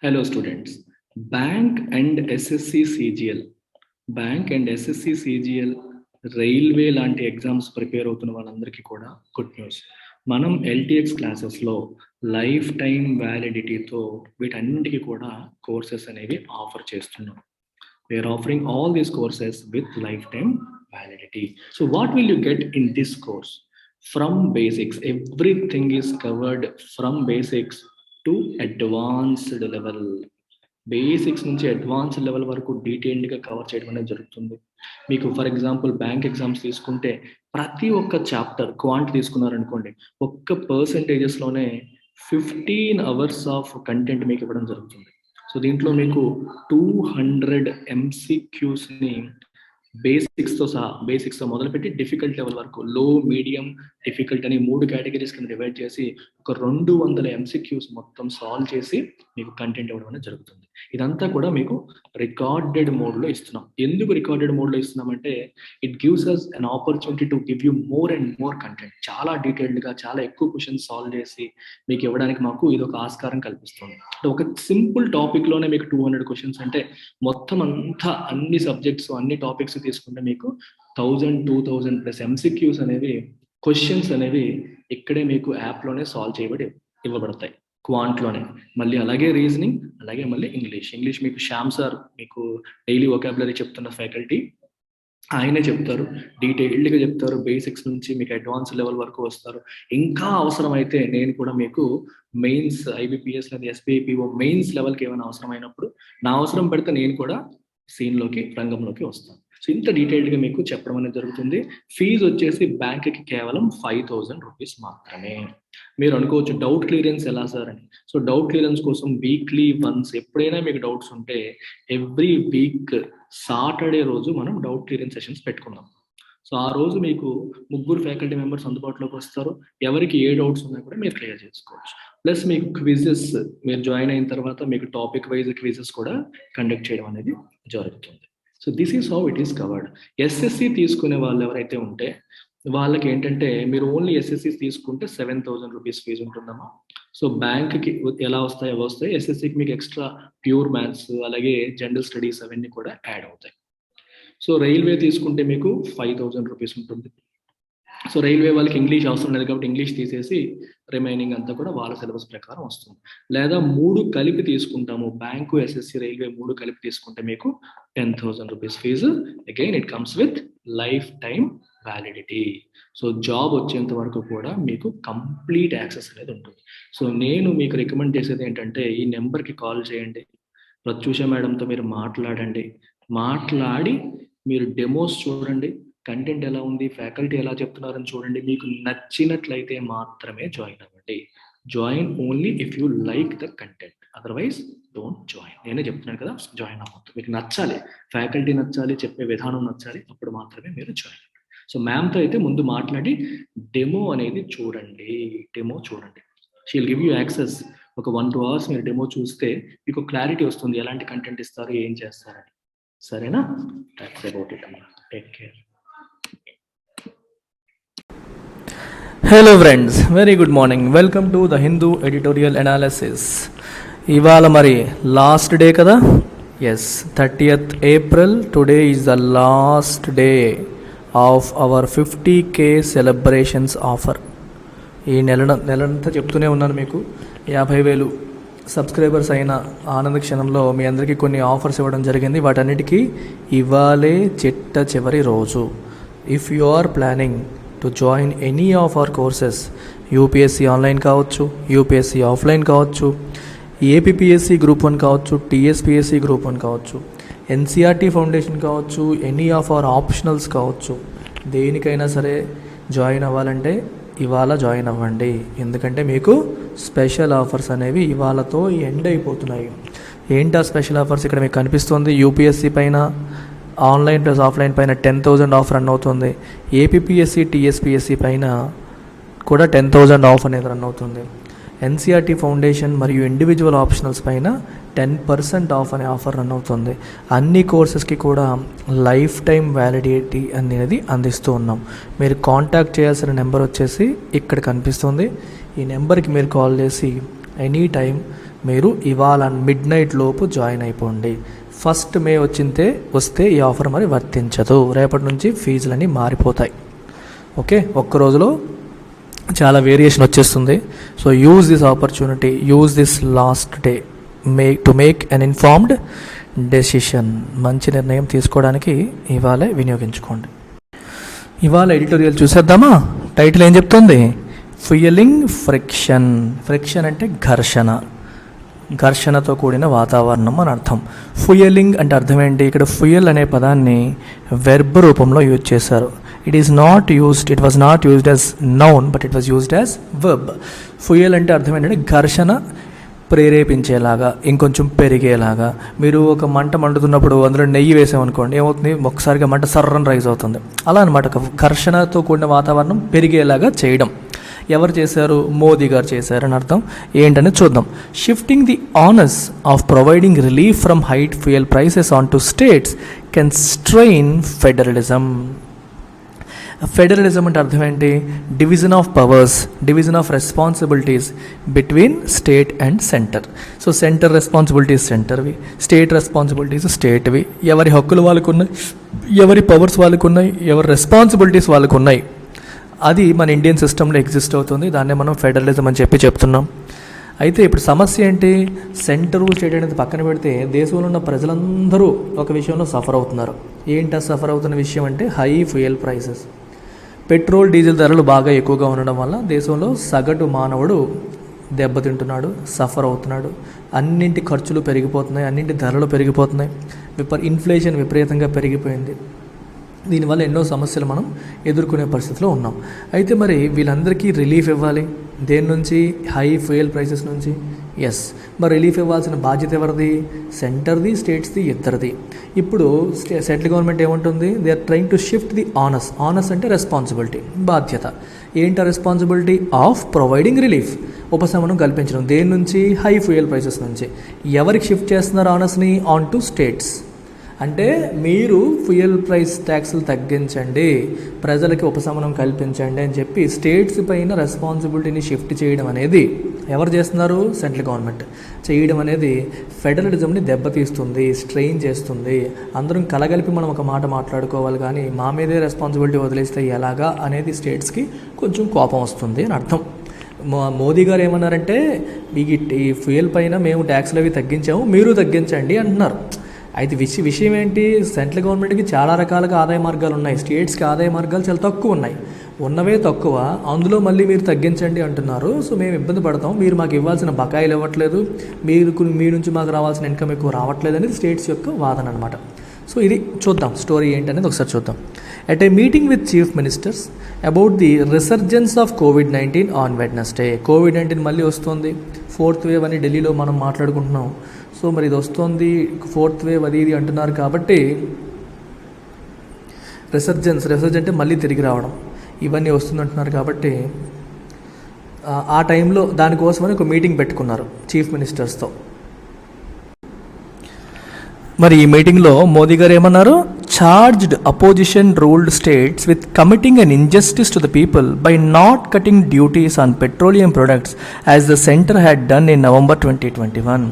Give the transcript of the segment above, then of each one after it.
Hello students. Bank and SSC CGL. Bank and SSC CGL railway లాంటి exams prepare అవుతున్న వాళ్ళందరికీ కూడా good news. మనం ఎల్టీఎక్స్ క్లాసెస్లో లైఫ్ టైం వ్యాలిడిటీతో వీటన్నిటికీ కూడా కోర్సెస్ అనేవి ఆఫర్ చేస్తున్నాం. We're offering all these courses with life time validity. So what will you get in this course? From basics, everything is covered from basics to advanced level. Basics నుంచి advance level వరకు డీటెయిల్డ్గా cover చేయడం అనేది జరుగుతుంది. మీకు for example bank exams తీసుకుంటే ప్రతి ఒక్క చాప్టర్ క్వాంట్ తీసుకున్నారనుకోండి, ఒక్క పర్సెంటేజెస్లోనే 15 hours ఆఫ్ కంటెంట్ మీకు ఇవ్వడం జరుగుతుంది. సో దీంట్లో మీకు 200 MCQsని బేసిక్స్తో మొదలుపెట్టి డిఫికల్ట్ లెవెల్ వరకు, లో, మీడియం, డిఫికల్ట్ అని 3 కేటగిరీస్ కింద డివైడ్ చేసి ఒక 200 MCQs మొత్తం సాల్వ్ చేసి మీకు కంటెంట్ ఇవ్వడం అనేది జరుగుతుంది. ఇదంతా కూడా మీకు రికార్డెడ్ మోడ్లో ఇస్తున్నాం. ఎందుకు రికార్డెడ్ మోడ్లో ఇస్తున్నామంటే it gives us an opportunity to give you more and more content. చాలా డీటెయిల్డ్గా, చాలా ఎక్కువ క్వశ్చన్స్ సాల్వ్ చేసి మీకు ఇవ్వడానికి మాకు ఇది ఒక ఆస్కారం కల్పిస్తుంది. ఒక సింపుల్ టాపిక్లోనే మీకు 200 క్వశ్చన్స్ అంటే మొత్తం అంతా అన్ని సబ్జెక్ట్స్, అన్ని టాపిక్స్ తీసుకుంటే మీకు 1000-2000+ MCQs అనేవి, క్వశ్చన్స్ అనేవి ఇక్కడే మీకు యాప్లోనే సాల్వ్ చేయబడి ఇవ్వబడతాయి, క్వాంట్లోనే. మళ్ళీ అలాగే రీజనింగ్, అలాగే మళ్ళీ ఇంగ్లీష్ మీకు శ్యామ్ సార్, మీకు డైలీ వొకాబులరీ చెప్తున్న ఫ్యాకల్టీ, ఆయనే చెప్తారు, డీటెయిల్డ్గా చెప్తారు. బేసిక్స్ నుంచి మీకు అడ్వాన్స్ లెవెల్ వరకు వస్తారు. ఇంకా అవసరమైతే నేను కూడా మీకు మెయిన్స్, IBPS లేదా SBIPO మెయిన్స్ లెవెల్కి ఏమైనా అవసరమైనప్పుడు నా అవసరం పడితే నేను కూడా సీన్లోకి, రంగంలోకి వస్తాను. సో ఇంత డీటెయిల్డ్గా మీకు చెప్పడం అనేది జరుగుతుంది. ఫీజు వచ్చేసి బ్యాంక్కి కేవలం 5,000 రూపీస్ మాత్రమే. మీరు అనుకోవచ్చు డౌట్ క్లియరెన్స్ ఎలా సార్ అని. సో డౌట్ క్లియరెన్స్ కోసం వీక్లీ వన్స్ ఎప్పుడైనా మీకు డౌట్స్ ఉంటే ఎవ్రీ వీక్ సాటర్డే రోజు మనం డౌట్ క్లియరెన్స్ సెషన్స్ పెట్టుకుందాం. సో ఆ రోజు మీకు 3 ఫ్యాకల్టీ మెంబర్స్ అందుబాటులోకి వస్తారు. ఎవరికి ఏ డౌట్స్ ఉన్నా కూడా మీరు క్లియర్ చేసుకోవచ్చు. ప్లస్ మీకు క్విజెస్, మీరు జాయిన్ అయిన తర్వాత మీకు టాపిక్ వైజ్ క్విజెస్ కూడా కండక్ట్ చేయడం అనేది జరుగుతుంది. So this is how it is covered. SSC తీసుకునే వాళ్ళు ఎవరైతే ఉంటే వాళ్ళకి ఏంటంటే మీరు ఓన్లీ ఎస్ఎస్సి తీసుకుంటే 7,000 రూపీస్ ఫీజు ఉంటుందమ్మా. సో బ్యాంక్కి ఎలా వస్తాయి, ఎస్ఎస్సికి మీకు ఎక్స్ట్రా ప్యూర్ మ్యాథ్స్, అలాగే జనరల్ స్టడీస్ అవన్నీ కూడా యాడ్ అవుతాయి. సో రైల్వే తీసుకుంటే మీకు 5,000 రూపీస్ ఉంటుంది. సో రైల్వే వాళ్ళకి ఇంగ్లీష్ అవసరం లేదు కాబట్టి ఇంగ్లీష్ తీసేసి రిమైనింగ్ అంతా కూడా వాళ్ళ సిలబస్ ప్రకారం వస్తుంది. లేదా 3 కలిపి తీసుకుంటాము, బ్యాంకు, ఎస్ఎస్సి, రైల్వే 3 కలిపి తీసుకుంటే మీకు 10,000 rupees fee. Again it comes with life time validity. So job వచ్చేంత వరకు కూడా మీకు కంప్లీట్ యాక్సెస్ అనేది ఉంటుంది. సో నేను మీకు రికమెండ్ చేసేది ఏంటంటే ఈ నెంబర్కి కాల్ చేయండి, ప్రత్యూష మేడంతో మీరు మాట్లాడి మీరు డెమోస్ చూడండి, కంటెంట్ ఎలా ఉంది, ఫ్యాకల్టీ ఎలా చెప్తున్నారని చూడండి. మీకు నచ్చినట్లయితే మాత్రమే జాయిన్ అవ్వండి. Join only if you like the content, otherwise don't join. నేనే చెప్తున్నాను కదా, జాయిన్ అవ్వద్దు. మీకు నచ్చాలి, ఫ్యాకల్టీ నచ్చాలి, చెప్పే విధానం నచ్చాలి, అప్పుడు మాత్రమే మీరు జాయిన్ అవ్వండి. సో మ్యామ్తో అయితే ముందు మాట్లాడి డెమో అనేది చూడండి. She will give you access. ఒక 1-2 hours మీరు డెమో చూస్తే మీకు క్లారిటీ వస్తుంది, ఎలాంటి కంటెంట్ ఇస్తారు, ఏం చేస్తారని. సరేనా? దట్స్ అబౌట్ ఇట్ అమ్మా. Take care. Hello friends, very good morning. Welcome to the Hindu editorial analysis. ఇవాళ మరి లాస్ట్ డే కదా, yes, 30th April. Today is the last day of our 50K celebrations offer. ఈ నెలంతా చెప్తూనే ఉన్నాను మీకు, 50,000 సబ్స్క్రైబర్స్ అయిన ఆనంద క్షణంలో మీ అందరికీ కొన్ని ఆఫర్స్ ఇవ్వడం జరిగింది. వాటన్నిటికీ ఇవాళే చివరి రోజు. If you are planning to join any of our courses, UPSC online కావచ్చు, యూపీఎస్సీ ఆఫ్లైన్ కావచ్చు, ఏపీపీఎస్సీ గ్రూప్ 1 కావచ్చు, టీఎస్పీఎస్సీ గ్రూప్ 1 కావచ్చు, ఎన్సీఆర్టీ ఫౌండేషన్ కావచ్చు, ఎనీ ఆఫ్ అవర్ ఆప్షనల్స్ కావచ్చు, దేనికైనా సరే జాయిన్ అవ్వాలంటే ఇవాళ జాయిన్ అవ్వండి. ఎందుకంటే మీకు స్పెషల్ ఆఫర్స్ అనేవి ఇవాళతో ఎండ్ అయిపోతున్నాయి. ఏంటా స్పెషల్ ఆఫర్స్? ఇక్కడ మీకు కనిపిస్తుంది. యూపీఎస్సీ పైన ఆన్లైన్ ప్లస్ ఆఫ్లైన్ పైన 10,000 ఆఫ్ రన్ అవుతుంది. ఏపీపీఎస్సీ, టీఎస్పీఎస్సీ పైన కూడా 10,000 ఆఫ్ అనేది రన్ అవుతుంది. ఎన్సీఆర్టీ ఫౌండేషన్ మరియు ఇండివిజువల్ ఆప్షనల్స్ పైన 10% ఆఫ్ అనే ఆఫర్ రన్ అవుతుంది. అన్ని కోర్సెస్కి కూడా లైఫ్ టైం వ్యాలిడిటీ అనేది అందిస్తూ ఉన్నాం. మీరు కాంటాక్ట్ చేయాల్సిన నెంబర్ వచ్చేసి ఇక్కడ కనిపిస్తుంది. ఈ నెంబర్కి మీరు కాల్ చేసి ఎనీ టైం మీరు ఇవాళ మిడ్ నైట్ లోపు జాయిన్ అయిపోండి. 1st మే వస్తే ఈ ఆఫర్ మరి వర్తించదు. రేపటి నుంచి ఫీజులన్నీ మారిపోతాయి. ఓకే, ఒక్క రోజులో చాలా వేరియేషన్ వచ్చేస్తుంది. So use this opportunity, use this last day to make an informed decision. మంచి నిర్ణయం తీసుకోవడానికి ఇవాళే వినియోగించుకోండి. ఇవాళ ఎడిటోరియల్ చూసేద్దామా? టైటిల్ ఏం చెప్తుంది? Fuelling friction. ఫ్రిక్షన్ అంటే ఘర్షణ, ఘర్షణతో కూడిన వాతావరణం అని అర్థం. ఫ్యూయలింగ్ అంటే అర్థం ఏంటి? ఇక్కడ ఫ్యూయల్ అనే పదాన్ని వెర్బ్ రూపంలో యూజ్ చేశారు. It was not used as noun but it was used as verb. Fuel అంటే అర్థం ఏంటంటే ఘర్షణ ప్రేరేపించేలాగా, ఇంకొంచెం పెరిగేలాగా. మీరు ఒక మంట మండుతున్నప్పుడు అందులో నెయ్యి వేసామనుకోండి, ఏమవుతుంది? ఒకసారిగా మంట సర్రని రైజ్ అవుతుంది. అలా అనమాట, ఘర్షణతో కూడిన వాతావరణం పెరిగేలాగా చేయడం. ఎవరు చేశారు? మోదీ గారు చేశారని అర్థం. ఏంటని చూద్దాం. Shifting the onus of providing relief from high fuel prices on to states can strain federalism. Federalism అంటే అర్థం ఏంటి? Division of powers, division of responsibilities between state and centre. So centre responsibilities సెంటర్వి, స్టేట్ రెస్పాన్సిబిలిటీస్ స్టేట్వి. ఎవరి హక్కులు వాళ్ళకు ఉన్నాయి, ఎవరి పవర్స్ వాళ్ళకు ఉన్నాయి, ఎవరి రెస్పాన్సిబిలిటీస్ వాళ్ళకు ఉన్నాయి. అది మన ఇండియన్ సిస్టంలో ఎగ్జిస్ట్ అవుతుంది. దాన్నే మనం ఫెడరలిజం అని చెప్తున్నాం. అయితే ఇప్పుడు సమస్య ఏంటి? సెంటరు స్టేట్ అనేది పక్కన పెడితే దేశంలో ఉన్న ప్రజలందరూ ఒక విషయంలో సఫర్ అవుతున్నారు. ఏంటి సఫర్ అవుతున్న విషయం అంటే high fuel prices. Petrol diesel ధరలు బాగా ఎక్కువగా ఉండడం వల్ల దేశంలో సగటు మానవుడు దెబ్బతింటున్నాడు, సఫర్ అవుతున్నాడు. అన్నింటి ఖర్చులు పెరిగిపోతున్నాయి, అన్నింటి ధరలు పెరిగిపోతున్నాయి. ఇన్ఫ్లేషన్ విపరీతంగా పెరిగిపోయింది. దీనివల్ల ఎన్నో సమస్యలు మనం ఎదుర్కొనే పరిస్థితిలో ఉన్నాం. అయితే మరి వీళ్ళందరికీ రిలీఫ్ ఇవ్వాలి. దేని నుంచి? హై ఫ్యూయల్ ప్రైసెస్ నుంచి. ఎస్, మరి రిలీఫ్ ఇవ్వాల్సిన బాధ్యత ఎవరిది? సెంటర్ది, స్టేట్స్ది, ఇద్దరిది. ఇప్పుడు సెంట్రల్ గవర్నమెంట్ ఏమంటుంది? They are trying to shift the onus. Onus అంటే రెస్పాన్సిబిలిటీ, బాధ్యత. ఏంటి రెస్పాన్సిబిలిటీ? ఆఫ్ ప్రొవైడింగ్ రిలీఫ్, ఉపశమనం కల్పించడం. దేని నుంచి? హై ఫ్యూయల్ ప్రైసెస్ నుంచి. ఎవరికి షిఫ్ట్ చేస్తున్నారు ఆనస్ని? On to states. అంటే మీరు ఫ్యూయల్ ప్రైస్ ట్యాక్స్లు తగ్గించండి, ప్రజలకి ఉపశమనం కల్పించండి అని చెప్పి స్టేట్స్ పైన రెస్పాన్సిబిలిటీని షిఫ్ట్ చేయడం అనేది ఎవరు చేస్తున్నారు? సెంట్రల్ గవర్నమెంట్ చేయడం అనేది ఫెడరలిజంని దెబ్బతీస్తుంది, స్ట్రెయిన్ చేస్తుంది. అందరం కలగలిపి మనం ఒక మాట మాట్లాడుకోవాలి, కానీ మా మీదే రెస్పాన్సిబిలిటీ వదిలేస్తే ఎలాగా అనేది స్టేట్స్కి కొంచెం కోపం వస్తుంది అని అర్థం. మోదీ గారు ఏమన్నారంటే, ఈ ఫ్యూయల్ పైన మేము ట్యాక్స్లు అవి తగ్గించాము, మీరు తగ్గించండి అంటున్నారు. అయితే విషయం ఏంటి? సెంట్రల్ గవర్నమెంట్కి చాలా రకాలుగా ఆదాయ మార్గాలు ఉన్నాయి, స్టేట్స్కి ఆదాయ మార్గాలు చాలా తక్కువ ఉన్నాయి. ఉన్నవే తక్కువ, అందులో మళ్ళీ మీరు తగ్గించండి అంటున్నారు. సో మేము ఇబ్బంది పడతాం, మీరు మాకు ఇవ్వాల్సిన బకాయిలు ఇవ్వట్లేదు, మీ నుంచి మాకు రావాల్సిన ఇన్కమ్ ఎక్కువ రావట్లేదు అనేది స్టేట్స్ యొక్క వాదన అనమాట. సో ఇది చూద్దాం, స్టోరీ ఏంటనేది ఒకసారి చూద్దాం. At a meeting with chief ministers about the resurgence of COVID-19 on Wednesday. COVID-19 మళ్ళీ వస్తుంది, 4th వేవ్ అని ఢిల్లీలో మనం మాట్లాడుకుంటున్నాం. సో మరి ఇది వస్తుంది, 4th వేవ్ అది ఇది అంటున్నారు కాబట్టి రిసర్జెన్స్ అంటే మళ్ళీ తిరిగి రావడం, ఇవన్నీ వస్తుంది అంటున్నారు కాబట్టి ఆ టైంలో దానికోసమని ఒక మీటింగ్ పెట్టుకున్నారు చీఫ్ మినిస్టర్స్తో. మరి ఈ మీటింగ్లో మోదీ గారు ఏమన్నారు? Charged opposition ruled states with committing an injustice to the people by not cutting duties on petroleum products as the centre had done in November 2021.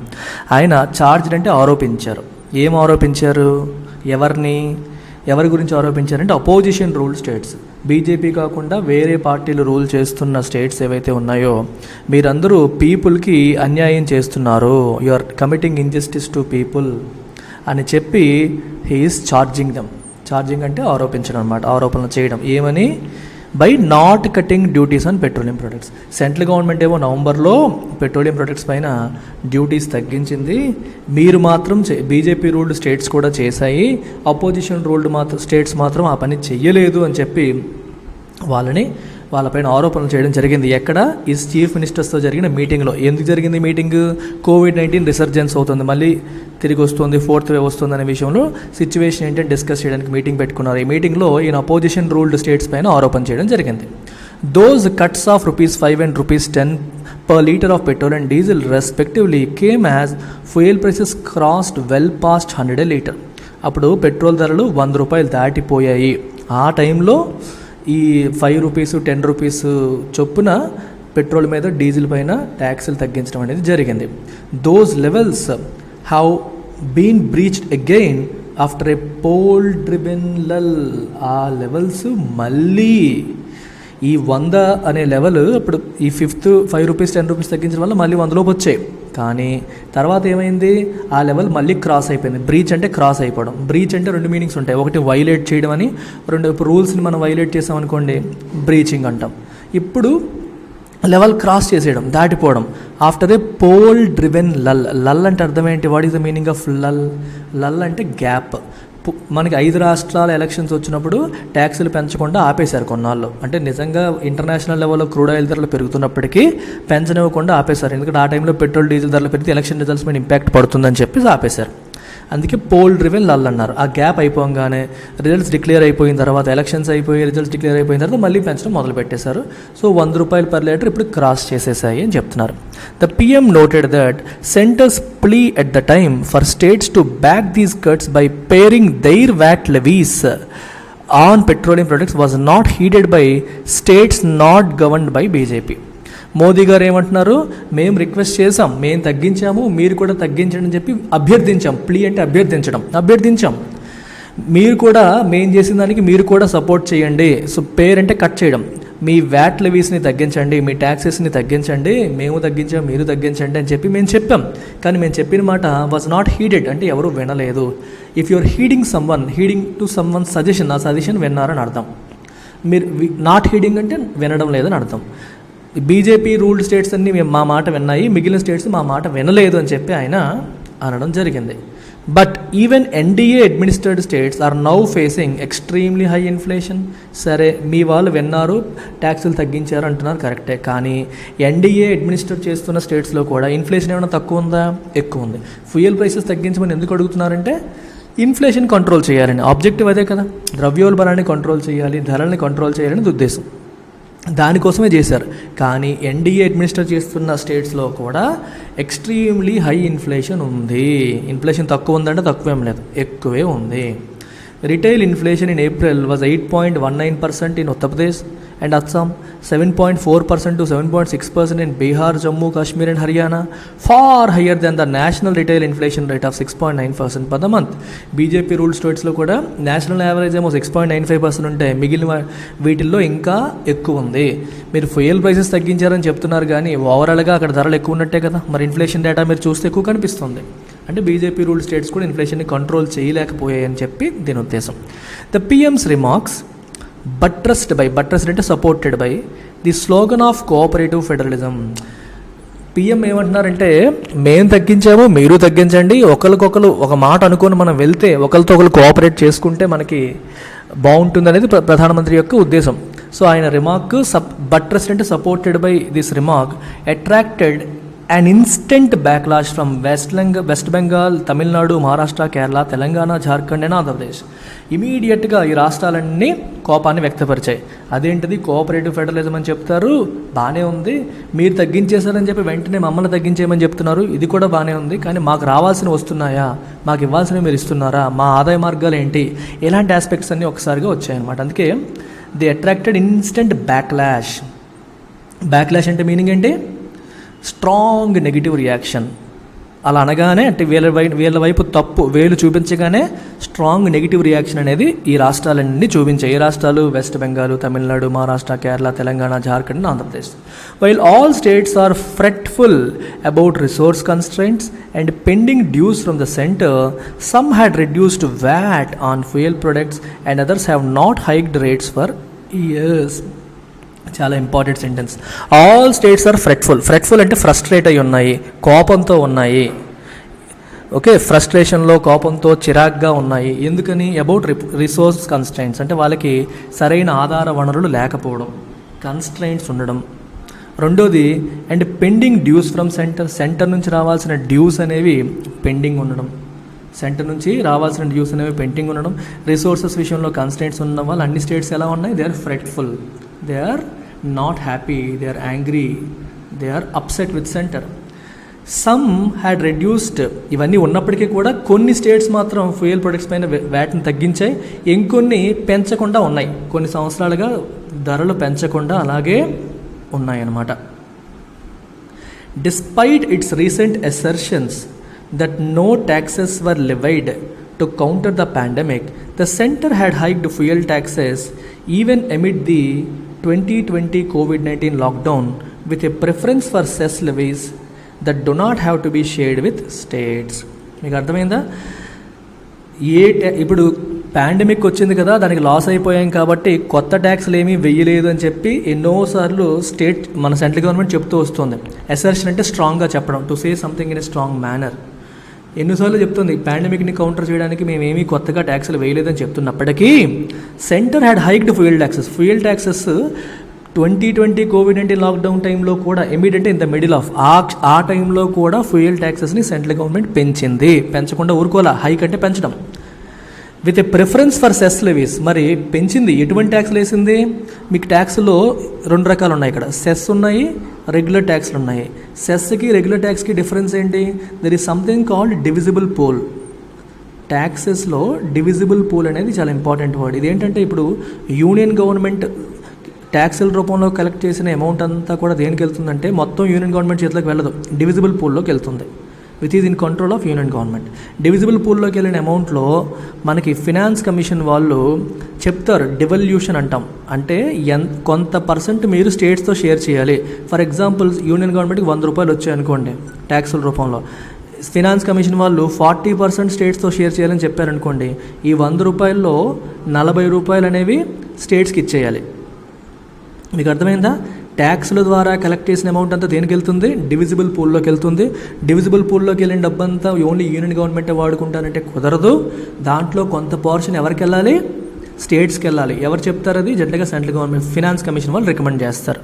ఆయన చార్జ్డ్ అంటే ఆరోపించారు. ఏం ఆరోపించారు? ఎవరి గురించి ఆరోపించారంటే అపోజిషన్ రూల్డ్ స్టేట్స్, బీజేపీ కాకుండా వేరే పార్టీలు రూల్ చేస్తున్న స్టేట్స్ ఏవైతే ఉన్నాయో, మీరందరూ పీపుల్కి అన్యాయం చేస్తున్నారు, you are committing injustice to people అని చెప్పి హీ ఈస్ ఛార్జింగ్ అంటే ఆరోపించడం అనమాట, ఆరోపణలు చేయడం. ఏమని? By not cutting duties on petroleum products. Central government ఏమో నవంబర్లో పెట్రోలియం ప్రొడక్ట్స్ పైన డ్యూటీస్ తగ్గించింది, మీరు మాత్రం బీజేపీ రూల్డ్ స్టేట్స్ కూడా చేశాయి, అపోజిషన్ రూల్డ్ స్టేట్స్ మాత్రం ఆ పని చెయ్యలేదు అని చెప్పి వాళ్ళపైన ఆరోపణలు చేయడం జరిగింది. ఎక్కడ? ఈ చీఫ్ మినిస్టర్స్తో జరిగిన మీటింగ్లో. ఎందుకు జరిగింది మీటింగ్? COVID-19 రిసర్జెన్స్ అవుతుంది, మళ్ళీ తిరిగి వస్తుంది, 4th వేవ్ వస్తుంది అనే విషయంలో సిచ్యువేషన్ ఏంటంటే డిస్కస్ చేయడానికి మీటింగ్ పెట్టుకున్నారు. ఈ మీటింగ్లో ఈయన అపోజిషన్ రూల్డ్ స్టేట్స్ పైన ఆరోపణ చేయడం జరిగింది. Those cuts off ₹5 and ₹10 per liter of petrol and diesel respectively came as fuel prices crossed well past 100 a liter. అప్పుడు పెట్రోల్ ధరలు ₹100 దాటిపోయాయి. ఆ టైంలో ఈ ₹5 ₹10 చొప్పున పెట్రోల్ మీద డీజిల్ పైన ట్యాక్సులు తగ్గించడం అనేది జరిగింది. Those levels have been breached again after a poll driven lull. ఆ లెవెల్స్ మళ్ళీ ఈ 100 అనే లెవెల్ ఇప్పుడు ఈ ఫిఫ్త్ 5 రూపీస్ 10 రూపీస్ తగ్గించడం వల్ల మళ్ళీ 100లోకి వచ్చాయి. కానీ తర్వాత ఏమైంది, ఆ లెవెల్ మళ్ళీ క్రాస్ అయిపోయింది. బ్రీచ్ అంటే క్రాస్ అయిపోవడం. బ్రీచ్ అంటే 2 మీనింగ్స్ ఉంటాయి. ఒకటి వైలేట్ చేయడం అని, ఇప్పుడు రూల్స్ని మనం వైలేట్ చేసామనుకోండి బ్రీచింగ్ అంటాం. ఇప్పుడు లెవెల్ క్రాస్ చేసేయడం, దాటిపోవడం. After a poll driven lull. Lull అంటే అర్థం ఏంటి? What is the meaning of lull? Lull అంటే గ్యాప్. మనకి 5 రాష్ట్రాల ఎలక్షన్స్ వచ్చినప్పుడు ట్యాక్సులు పెంచకుండా ఆపేశారు కొన్నాళ్ళు. అంటే నిజంగా ఇంటర్నేషనల్ లెవెల్లో క్రూడ్ ఆయిల్ ధరలు పెరుగుతున్నప్పటికీ పెంచనివ్వకుండా ఆపేశారు. ఎందుకంటే ఆ టైంలో పెట్రోల్ డీజిల్ ధరలు పెరిగితే ఎలక్షన్ రిజల్ట్స్ మీద ఇంపాక్ట్ పడుతుందని చెప్పి ఆపేశారు. అందుకే పోల్ డ్రివెన్ లల్ అన్నారు. ఆ గ్యాప్ అయిపోగానే రిజల్ట్స్ డిక్లేర్ అయిపోయిన తర్వాత, ఎలక్షన్స్ అయిపోయి రిజల్ట్స్ డిక్లేర్ అయిపోయిన తర్వాత మళ్ళీ పెంచడం మొదలు పెట్టేశారు. సో 100 రూపాయలు పర్ లీటర్ ఇప్పుడు క్రాస్ చేసేసాయి అని చెప్తున్నారు. The PM noted that center's plea at the time for states to back these cuts by paring their VAT levies on petroleum products was not heeded by states not governed by BJP. Modi గారు ఏమంటున్నారు, మేము request చేసాం, మేము తగ్గించాము, మీరు కూడా తగ్గించండి అని చెప్పి అభ్యర్థించాం. ప్లీ అంటే అభ్యర్థించాం. మీరు కూడా మేము చేసిన దానికి మీరు కూడా సపోర్ట్ చేయండి. సో పేర్ అంటే కట్ చేయడం. మీ వ్యాట్ లెవీస్ని తగ్గించండి, మీ ట్యాక్సెస్ని తగ్గించండి, మేము తగ్గించాం, మీరు తగ్గించండి అని చెప్పి మేము చెప్పాం. కానీ మేము చెప్పిన మాట వాజ్ నాట్ హీడెడ్, అంటే ఎవరు వినలేదు. If you're heeding to someone suggestion, ఆ సజెషన్ విన్నారని అర్థం. మీరు నాట్ హీడింగ్ అంటే వినడం లేదని అర్థం. బీజేపీ రూల్డ్ స్టేట్స్ అన్నీ మా మాట విన్నాయి, మిగిలిన స్టేట్స్ మా మాట వినలేదు అని చెప్పి ఆయన అనడం జరిగింది. But even NDA administered states are now facing extremely high inflation. సరే, మీ వాళ్ళు విన్నారు, ట్యాక్సులు తగ్గించారు అంటున్నారు, కరెక్టే. కానీ ఎన్డీఏ అడ్మినిస్ట్రేట్ చేస్తున్న స్టేట్స్లో కూడా ఇన్ఫ్లేషన్ ఏమైనా తక్కువ ఉందా? ఎక్కువ ఉంది. ఫ్యూయల్ ప్రైసెస్ తగ్గించమని ఎందుకు అడుగుతున్నారంటే ఇన్ఫ్లేషన్ కంట్రోల్ చేయాలని. ఆబ్జెక్టివ్ అదే కదా, ద్రవ్యోల్బణాన్ని కంట్రోల్ చేయాలి, ధరల్ని కంట్రోల్ చేయాలని ఉద్దేశం. దానికోసమే చేశారు. కానీ ఎన్డీఏ అడ్మినిస్టర్ చేస్తున్న స్టేట్స్లో కూడా ఎక్స్ట్రీమ్లీ హై ఇన్ఫ్లేషన్ ఉంది. ఇన్ఫ్లేషన్ తక్కువ ఉందంటే తక్కువేం లేదు, ఎక్కువే ఉంది. Retail inflation in April was 8.19% in Uttar Pradesh and Assam, 7.4% to 7.6% in Bihar, Jammu, Kashmir and Haryana, far higher than the national retail inflation rate of 6.9% per the month. BJP rule స్టేట్స్లో కూడా national average ఏమో 6.95% ఉంటే మిగిలిన వీటిల్లో ఇంకా ఎక్కువ ఉంది. మీరు ఫ్యూయల్ ప్రైసెస్ తగ్గించారని చెప్తున్నారు కానీ ఓవరాల్గా అక్కడ ధరలు ఎక్కువ ఉన్నట్టే కదా. మరి ఇన్ఫ్లేషన్ డేటా మీరు చూస్తే ఎక్కువ కనిపిస్తుంది. అంటే బీజేపీ రూల్ స్టేట్స్ కూడా ఇన్ఫ్లేషన్ని కంట్రోల్ చేయలేకపోయాయని చెప్పి దీని ఉద్దేశం. ద PM's remarks buttressed అంటే supported by the slogan of cooperative federalism. PM ఏమంటున్నారంటే మేము తగ్గించాము, మీరు తగ్గించండి, ఒకరికొకరు ఒక మాట అనుకొని మనం వెళ్తే, ఒకరితో ఒకరు కోఆపరేట్ చేసుకుంటే మనకి బాగుంటుంది అనేది ప్రధానమంత్రి యొక్క ఉద్దేశం. సో ఆయన రిమార్క్ బట్రస్డ్ అంటే supported by this remark attracted an instant backlash from West Bengal, Tamil Nadu, Maharashtra, Kerala, Telangana, Jharkhand and Andhra Pradesh. ఇమీడియట్గా ఈ రాష్ట్రాలన్నీ కోపాన్ని వ్యక్తపరిచాయి. అదేంటిది కోఆపరేటివ్ ఫెడరలిజం అని చెప్తారు, బాగానే ఉంది. మీరు తగ్గించేశారని చెప్పి వెంటనే మమ్మల్ని తగ్గించేయమని చెప్తున్నారు, ఇది కూడా బాగానే ఉంది. కానీ మాకు రావాల్సినవి వస్తున్నాయా, మాకు ఇవ్వాల్సినవి మీరు ఇస్తున్నారా, మా ఆదాయ మార్గాలు ఏంటి, ఇలాంటి ఆస్పెక్ట్స్ అన్నీ ఒకసారిగా వచ్చాయన్నమాట. అందుకే the attracted instant backlash. Backlash అంటే మీనింగ్ ఏంటి? Strong negative reaction. అలా అనగానే అంటే వీళ్ళ వైపు తప్పు వేలు చూపించగానే స్ట్రాంగ్ నెగిటివ్ రియాక్షన్ అనేది ఈ రాష్ట్రాలన్నీ చూపించాయి. ఏ రాష్ట్రాలు? West Bengal, Tamil Nadu, Maharashtra, Kerala, Telangana, Jharkhand and Andhra Pradesh. While all states are fretful about resource constraints and pending dues from the centre, some had reduced VAT on fuel products and others have not hiked rates for years. చాలా important sentence. All states are fretful అంటే frustrate అయి ఉన్నాయి, కోపంతో ఉన్నాయి. Okay, ఫ్రస్ట్రేషన్లో, కోపంతో, చిరాగ్గా ఉన్నాయి. ఎందుకని? అబౌట్ రిసోర్స్ కన్స్ట్రైంట్స్ అంటే వాళ్ళకి సరైన ఆధార వనరులు లేకపోవడం, కన్స్ట్రైంట్స్ ఉండడం. రెండోది and pending dues from centre నుంచి రావాల్సిన డ్యూస్ అనేవి పెండింగ్ ఉండడం. సెంటర్ నుంచి రావాల్సిన డ్యూస్ అనేవి పెండింగ్ ఉండడం. రిసోర్సెస్ విషయంలో కన్స్ట్రైంట్స్ ఉన్న వాళ్ళు అన్ని స్టేట్స్ ఎలా ఉన్నాయి? They are fretful, they are not happy, they are angry, they are upset with center. Some had reduced. ఇవన్నీ ఉన్నప్పటికీ కూడా కొన్ని స్టేట్స్ మాత్రం ఫ్యూయల్ ప్రొడక్ట్స్ పైన వ్యాట్ని తగ్గించాయి, ఇంకొన్ని పెంచకుండా ఉన్నాయి. కొన్ని సంవత్సరాలుగా ధరలు పెంచకుండా అలాగే ఉన్నాయన్నమాట. Despite its recent assertions that no taxes were levied to counter the pandemic, the center had hiked fuel taxes even amid the 2020 COVID-19 lockdown, with a preference for cess levies that do not have to be shared with states. మీకు అర్థమైందా? ఇప్పుడు pandemic వచ్చింది కదా, దానికి loss అయిపోయాం కాబట్టి కొత్త ట్యాక్స్లు ఏమీ వెయ్యలేదు అని చెప్పి ఎన్నోసార్లు మన సెంట్రల్ గవర్నమెంట్ చెప్తూ వస్తుంది. అసర్షన్ అంటే స్ట్రాంగ్గా చెప్పడం, to say something in a strong manner. ఎన్నిసార్లు చెప్తుంది పాండమిక్ని కౌంటర్ చేయడానికి మేమేమీ కొత్తగా ట్యాక్స్లు వేయలేదని చెప్తున్నప్పటికీ centre had hiked fuel taxes 2020 COVID-19 lockdown టైంలో కూడా immediate in the middle of ఆ టైంలో కూడా ఫ్యూయల్ ట్యాక్సెస్ని సెంట్రల్ గవర్నమెంట్ పెంచింది. పెంచకుండా ఊరుకోవాలా, హైక్ అంటే పెంచడం. With a preference for cess levies. మరి పెంచింది, ఎటువంటి ట్యాక్స్లు వేసింది? మీకు ట్యాక్స్లో 2 రకాలు ఉన్నాయి ఇక్కడ, సెస్ ఉన్నాయి, రెగ్యులర్ ట్యాక్స్లు ఉన్నాయి. సెస్కి రెగ్యులర్ ట్యాక్స్కి డిఫరెన్స్ ఏంటి? There is something called divisible pool. ట్యాక్సెస్లో డివిజిబుల్ పూల్ అనేది చాలా ఇంపార్టెంట్ వర్డ్. ఇదేంటంటే ఇప్పుడు యూనియన్ గవర్నమెంట్ ట్యాక్సుల రూపంలో కలెక్ట్ చేసిన అమౌంట్ అంతా కూడా దేనికి వెళ్తుందంటే మొత్తం యూనియన్ గవర్నమెంట్ చేతిలోకి వెళ్ళదు, డివిజిబుల్ పూల్లోకి వెళ్తుంది, which is in control of union government. Divisible పూల్లోకి వెళ్ళిన అమౌంట్లో మనకి ఫినాన్స్ కమిషన్ వాళ్ళు చెప్తారు, డివల్యూషన్ అంటాం, అంటే కొంత పర్సెంట్ మీరు స్టేట్స్తో షేర్ చేయాలి. ఫర్ ఎగ్జాంపుల్ యూనియన్ గవర్నమెంట్కి 100 రూపాయలు వచ్చాయి అనుకోండి ట్యాక్సుల రూపంలో, ఫినాన్స్ కమిషన్ వాళ్ళు 40% స్టేట్స్తో షేర్ చేయాలని చెప్పారనుకోండి, ఈ 100 రూపాయల్లో 40 రూపాయలు అనేవి స్టేట్స్కి ఇచ్చేయాలి. మీకు అర్థమైందా? ట్యాక్స్ల ద్వారా కలెక్ట్ చేసిన అమౌంట్ అంతా దేనికి వెళ్తుంది? డివిజిబుల్ పూల్లోకి వెళ్తుంది. డివిజిబుల్ పూల్లోకి వెళ్ళిన డబ్బంతా ఓన్లీ యూనియన్ గవర్నమెంటే వాడుకుంటారంటే కుదరదు. దాంట్లో కొంత పోర్షన్ ఎవరికి వెళ్ళాలి? స్టేట్స్కి వెళ్ళాలి. ఎవరు చెప్తారు అది? జనరల్గా సెంట్రల్ గవర్నమెంట్ ఫినాన్స్ కమిషన్ వాళ్ళు రికమెండ్ చేస్తారు.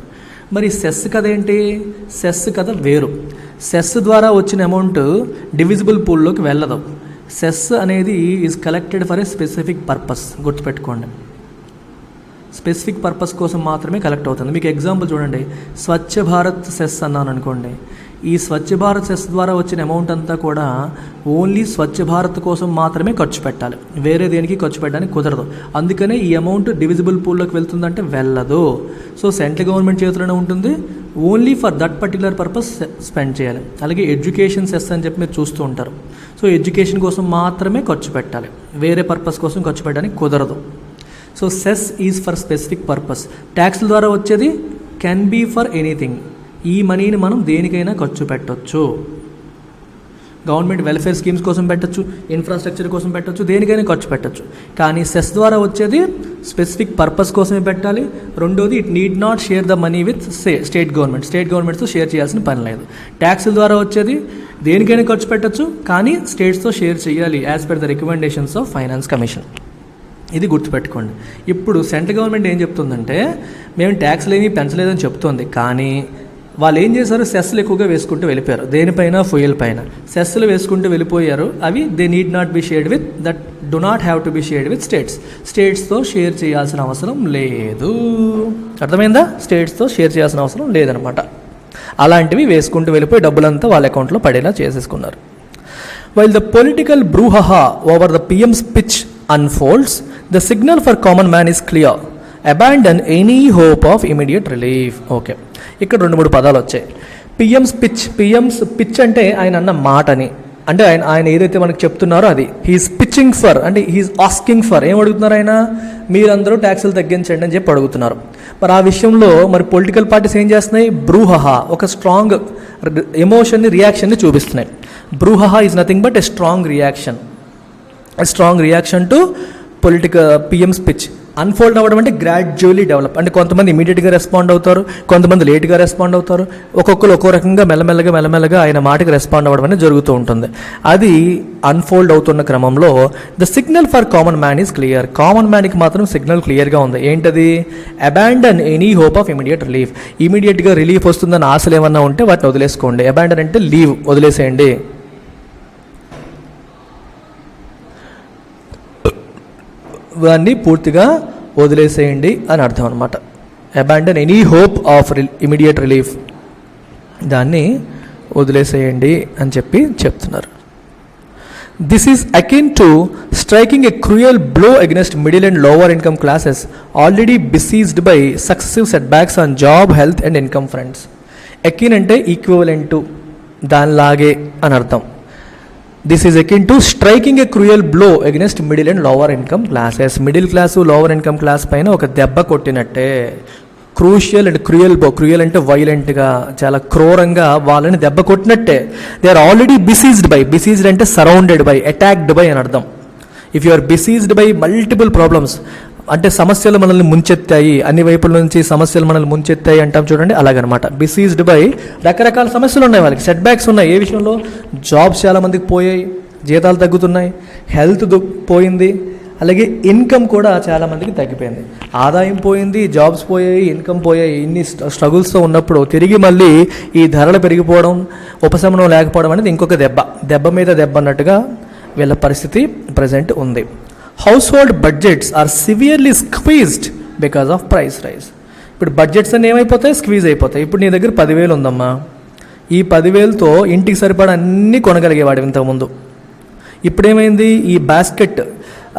మరి సెస్ కథ ఏంటి? సెస్ కథ వేరు. సెస్ ద్వారా వచ్చిన అమౌంట్ డివిజిబుల్ పూల్లోకి వెళ్ళదు. సెస్ అనేది is collected for a specific purpose, గుర్తుపెట్టుకోండి. స్పెసిఫిక్ పర్పస్ కోసం మాత్రమే కలెక్ట్ అవుతుంది. మీకు ఎగ్జాంపుల్ చూడండి, స్వచ్ఛ భారత్ సెస్ అన్నాను అనుకోండి, ఈ స్వచ్ఛ భారత్ సెస్ ద్వారా వచ్చిన అమౌంట్ అంతా కూడా ఓన్లీ స్వచ్ఛ భారత్ కోసం మాత్రమే ఖర్చు పెట్టాలి, వేరే దేనికి ఖర్చు పెట్టడానికి కుదరదు. అందుకనే ఈ అమౌంట్ డివిజిబుల్ పూల్లోకి వెళ్తుందంటే వెళ్ళదు. సో సెంట్రల్ గవర్నమెంట్ చేతిలోనే ఉంటుంది, only for that particular purpose spend చేయాలి. అలాగే ఎడ్యుకేషన్ సెస్ అని చెప్పి మీరు చూస్తూ ఉంటారు. సో ఎడ్యుకేషన్ కోసం మాత్రమే ఖర్చు పెట్టాలి, వేరే పర్పస్ కోసం ఖర్చు పెట్టడానికి కుదరదు. So cess is for specific purpose. ట్యాక్స్ల ద్వారా వచ్చేది కెన్ బీ ఫర్ ఎనీథింగ్. ఈ మనీని మనం దేనికైనా ఖర్చు పెట్టవచ్చు. గవర్నమెంట్ వెల్ఫేర్ స్కీమ్స్ కోసం పెట్టచ్చు, ఇన్ఫ్రాస్ట్రక్చర్ కోసం పెట్టచ్చు, దేనికైనా ఖర్చు పెట్టచ్చు. కానీ సెస్ ద్వారా వచ్చేది స్పెసిఫిక్ పర్పస్ కోసమే పెట్టాలి. రెండోది, it need not share the money with state గవర్నమెంట్స్తో షేర్ చేయాల్సిన పని లేదు. ట్యాక్స్ల ద్వారా వచ్చేది దేనికైనా ఖర్చు పెట్టచ్చు, కానీ స్టేట్స్తో షేర్ చేయాలి as per the recommendations of finance commission. ఇది గుర్తుపెట్టుకోండి. ఇప్పుడు సెంట్రల్ గవర్నమెంట్ ఏం చెప్తుందంటే మేము ట్యాక్స్లు ఏమీ పెంచలేదని చెప్తుంది, కానీ వాళ్ళు ఏం చేశారు? సెస్లు ఎక్కువగా వేసుకుంటూ వెళ్ళిపోయారు. దేనిపైన? ఫ్యూయల్ పైన సెస్లు వేసుకుంటూ వెళ్ళిపోయారు. అవి they need not be shared with, that do not have to be shared with స్టేట్స్తో షేర్ చేయాల్సిన అవసరం లేదు. అర్థమైందా? స్టేట్స్తో షేర్ చేయాల్సిన అవసరం లేదనమాట. అలాంటివి వేసుకుంటూ వెళ్ళిపోయి డబ్బులంతా వాళ్ళ అకౌంట్లో పడేలా చేసేసుకున్నారు. While the political brouhaha over the PM's pitch unfolds, the signal for common man is clear. Abandon any hope of immediate relief. Okay, ఇక్కడ 2-3 పదాలు వచ్చాయి. PM's pitch అంటే ఆయన అన్న మాటని, అంటే ఆయన ఏదైతే మనకు చెప్తున్నారో అది. హీఈస్ పిచ్చింగ్ ఫర్ అంటే హీఈస్ ఆస్కింగ్ ఫర్. ఏం అడుగుతున్నారు ఆయన? మీరందరూ ట్యాక్సులు తగ్గించండి అని చెప్పి అడుగుతున్నారు. మరి ఆ విషయంలో మరి పొలిటికల్ పార్టీస్ ఏం చేస్తున్నాయి? బ్రూహహా, ఒక స్ట్రాంగ్ ఎమోషన్ని, రియాక్షన్ని చూపిస్తున్నాయి. Brouhaha is nothing but a strong reaction to PM's pitch. Unfold అవ్వడం అంటే గ్రాడ్యువల్లీ డెవలప్, అంటే కొంతమంది ఇమీడియట్గా రెస్పాండ్ అవుతారు, కొంతమంది లేట్గా రెస్పాండ్ అవుతారు, ఒక్కొక్కరు ఒక్కో రకంగా మెల్లమెల్లగా ఆయన మాటకి రెస్పాండ్ అవ్వడం అనేది జరుగుతూ ఉంటుంది. అది అన్ఫోల్డ్ అవుతున్న క్రమంలో the signal for common man is clear. Common మ్యాన్కి మాత్రం సిగ్నల్ క్లియర్గా ఉంది. ఏంటది? Abandon any hope of immediate relief. ఇమీడియట్గా రిలీఫ్ వస్తుందని ఆశలు ఏమన్నా ఉంటే వాటిని వదిలేసుకోండి. అబాండన్ అంటే లీవ్, వదిలేసేయండి. దాన్ని పూర్తిగా వదిలేసేయండి అని అర్థం అనమాట. Abandon any hope of immediate relief, దాన్ని వదిలేసేయండి అని చెప్పి చెప్తున్నారు. This is akin to striking a cruel blow against middle and lower income classes already besieged by successive setbacks on job, health and income fronts. Akin అంటే equivalent to, దానిలాగే అని అర్థం. This is akin to striking a cruel blow against middle and lower income classes. Middle class lower income class పైన ఒక దెబ్బ కొట్టినట్టే. Crucial and cruel blow, cruel అంటే వైలెంట్గా, చాలా క్రూరంగా వాళ్ళని దెబ్బ కొట్టినట్టే. దే ఆర్ ఆల్రెడీ బిసీజ్డ్ అంటే సరౌండెడ్ బై, అటాక్డ్ బై అని అర్థం. If you are besieged by multiple problems అంటే సమస్యలు మనల్ని ముంచెత్తాయి, అన్ని వైపుల నుంచి సమస్యలు మనల్ని ముంచెత్తాయి అంటాం చూడండి, అలాగనమాట. బిసీజ్డ్ బై రకరకాల సమస్యలు ఉన్నాయి, వాళ్ళకి సెట్ బ్యాక్స్ ఉన్నాయి. ఏ విషయంలో? జాబ్స్ చాలా మందికి పోయాయి, జీతాలు తగ్గుతున్నాయి, హెల్త్ పోయింది, అలాగే ఇన్కమ్ కూడా చాలామందికి తగ్గిపోయింది. ఆదాయం పోయింది, జాబ్స్ పోయాయి, ఇన్కమ్ పోయాయి. ఇన్ని స్ట్రగుల్స్తో ఉన్నప్పుడు తిరిగి మళ్ళీ ఈ ధరలు పెరిగిపోవడం, ఉపశమనం లేకపోవడం అనేది ఇంకొక దెబ్బ మీద దెబ్బ అన్నట్టుగా వీళ్ళ పరిస్థితి ప్రజెంట్ ఉంది. Household budgets are severely squeezed because of price rise. ఇప్పుడు బడ్జెట్స్ అన్నీ ఏమైపోతాయి? స్క్వీజ్ అయిపోతాయి. ఇప్పుడు నీ దగ్గర 10,000 ఉందమ్మా, ఈ 10,000తో ఇంటికి సరిపడా అన్నీ కొనగలిగేవాడు ఇంతకుముందు. ఇప్పుడేమైంది? ఈ బాస్కెట్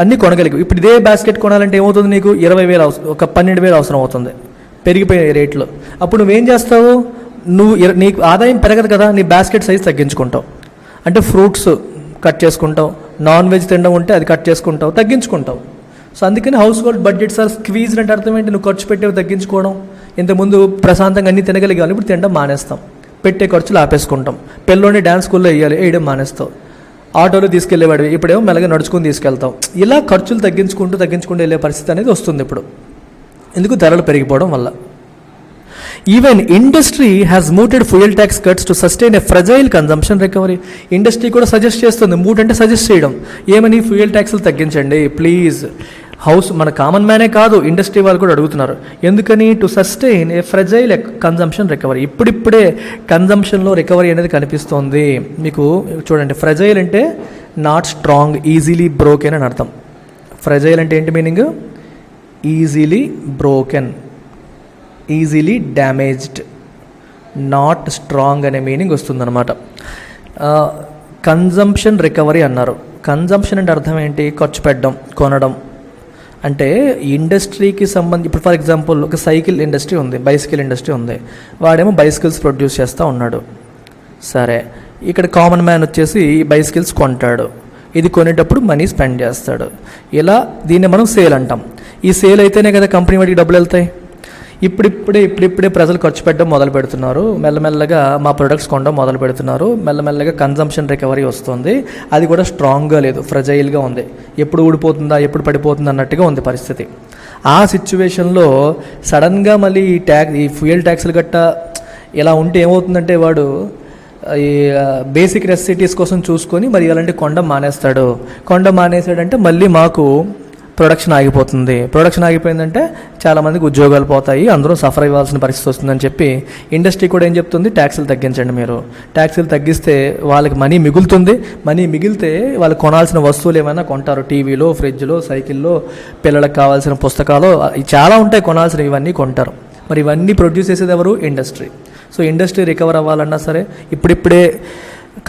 అన్నీ కొనగలిగి, ఇప్పుడు ఇదే బాస్కెట్ కొనాలంటే ఏమవుతుంది? నీకు 20,000 అవసరం, ఒక 12,000 అవసరం అవుతుంది పెరిగిపోయే రేట్లు. అప్పుడు నువ్వేం చేస్తావు? నీకు ఆదాయం పెరగదు కదా, నీ బాస్కెట్ సైజ్ తగ్గించుకుంటావు. అంటే ఫ్రూట్స్ కట్ చేసుకుంటావు, నాన్ వెజ్ తినడం ఉంటే అది కట్ చేసుకుంటావు, తగ్గించుకుంటావు. సో అందుకని household budgets are squeezed అంటే అర్థం ఏంటి? నువ్వు ఖర్చు పెట్టేవి తగ్గించుకోవడం. ఇంతకుముందు ప్రశాంతంగా అన్నీ తినగలిగాను, ఇప్పుడు తినడం మానేస్తాం, పెట్టే ఖర్చులు ఆపేసుకుంటాం. పెళ్ళోని డ్యాన్స్ స్కూల్లో వేయడం మానేస్తావు, ఆటోలో తీసుకెళ్లేవాడివి ఇప్పుడేమో మెల్లగా నడుచుకుని తీసుకెళ్తావు. ఇలా ఖర్చులు తగ్గించుకుంటూ వెళ్ళే పరిస్థితి అనేది వస్తుంది ఇప్పుడు. ఎందుకు? ధరలు పెరిగిపోవడం వల్ల. Even industry has mooted fuel tax cuts to sustain a fragile consumption recovery. Industry కూడా సజెస్ట్ చేస్తుంది, మూట్ అంటే సజెస్ట్ చేయడం. ఏమని? ఫ్యూయల్ ట్యాక్స్లు తగ్గించండి ప్లీజ్. మన కామన్ మ్యానే కాదు, ఇండస్ట్రీ వాళ్ళు కూడా అడుగుతున్నారు. ఎందుకని? To sustain A fragile consumption recovery. ఇప్పుడిప్పుడే కన్జంప్షన్లో రికవరీ అనేది కనిపిస్తోంది మీకు. చూడండి, ఫ్రజైల్ అంటే నాట్ స్ట్రాంగ్, ఈజీలీ బ్రోకెన్ అని అర్థం. ఫ్రజైల్ అంటే ఏంటి meaning? Easily broken, easily damaged, not strong అనే మీనింగ్ వస్తుందన్నమాట. కన్జంప్షన్ రికవరీ అన్నారు. కన్జంప్షన్ అంటే అర్థం ఏంటి? ఖర్చు పెట్టడం, కొనడం. అంటే ఇండస్ట్రీకి సంబంధించి ఇప్పుడు ఫర్ ఎగ్జాంపుల్ ఒక సైకిల్ ఇండస్ట్రీ ఉంది, బైసికల్ ఇండస్ట్రీ ఉంది. వాడేమో బైసికల్స్ ప్రొడ్యూస్ చేస్తూ ఉన్నాడు. సరే, ఇక్కడ కామన్ మ్యాన్ వచ్చేసి ఈ బైసికల్స్ కొంటాడు. ఇది కొనేటప్పుడు మనీ స్పెండ్ చేస్తాడు. ఇలా దీన్ని మనం సేల్ అంటాం. ఈ సేల్ అయితేనే కదా కంపెనీ వాడికి డబ్బులు వెళ్తాయి. ఇప్పుడిప్పుడే ప్రజలు ఖర్చు పెట్టడం మొదలు పెడుతున్నారు, మెల్లమెల్లగా మా ప్రొడక్ట్స్ కొనడం మొదలు పెడుతున్నారు, మెల్లమెల్లగా కన్జంప్షన్ రికవరీ వస్తుంది. అది కూడా స్ట్రాంగ్గా లేదు, ఫ్రజైల్గా ఉంది. ఎప్పుడు ఊడిపోతుందా, ఎప్పుడు పడిపోతుందా అన్నట్టుగా ఉంది పరిస్థితి. ఆ సిచ్యువేషన్లో సడన్గా మళ్ళీ ఈ ఫ్యూయల్ ట్యాక్స్లు గట్ట ఇలా ఉంటే ఏమవుతుందంటే వాడు ఈ బేసిక్ నెసెసిటీస్ కోసం చూసుకొని మరి అలాంటి కొండ మానేసాడంటే మళ్ళీ మాకు ప్రొడక్షన్ ఆగిపోతుంది. ప్రొడక్షన్ ఆగిపోయిందంటే చాలామందికి ఉద్యోగాలు పోతాయి, అందరూ సఫర్ అవ్వాల్సిన పరిస్థితి వస్తుందని చెప్పి ఇండస్ట్రీ కూడా ఏం చెప్తుంది? ట్యాక్సులు తగ్గించండి మీరు. ట్యాక్సులు తగ్గిస్తే వాళ్ళకి మనీ మిగులుతుంది. మనీ మిగిలితే వాళ్ళు కొనాల్సిన వస్తువులు ఏమైనా కొంటారు. టీవీలో, ఫ్రిడ్జ్లో, సైకిల్లో, పిల్లలకు కావాల్సిన పుస్తకాలు చాలా ఉంటాయి కొనాల్సినవి, ఇవన్నీ కొంటారు. మరి ఇవన్నీ ప్రొడ్యూస్ చేసేది ఎవరు? ఇండస్ట్రీ. సో ఇండస్ట్రీ రికవర్ అవ్వాలన్నా సరే, ఇప్పుడిప్పుడే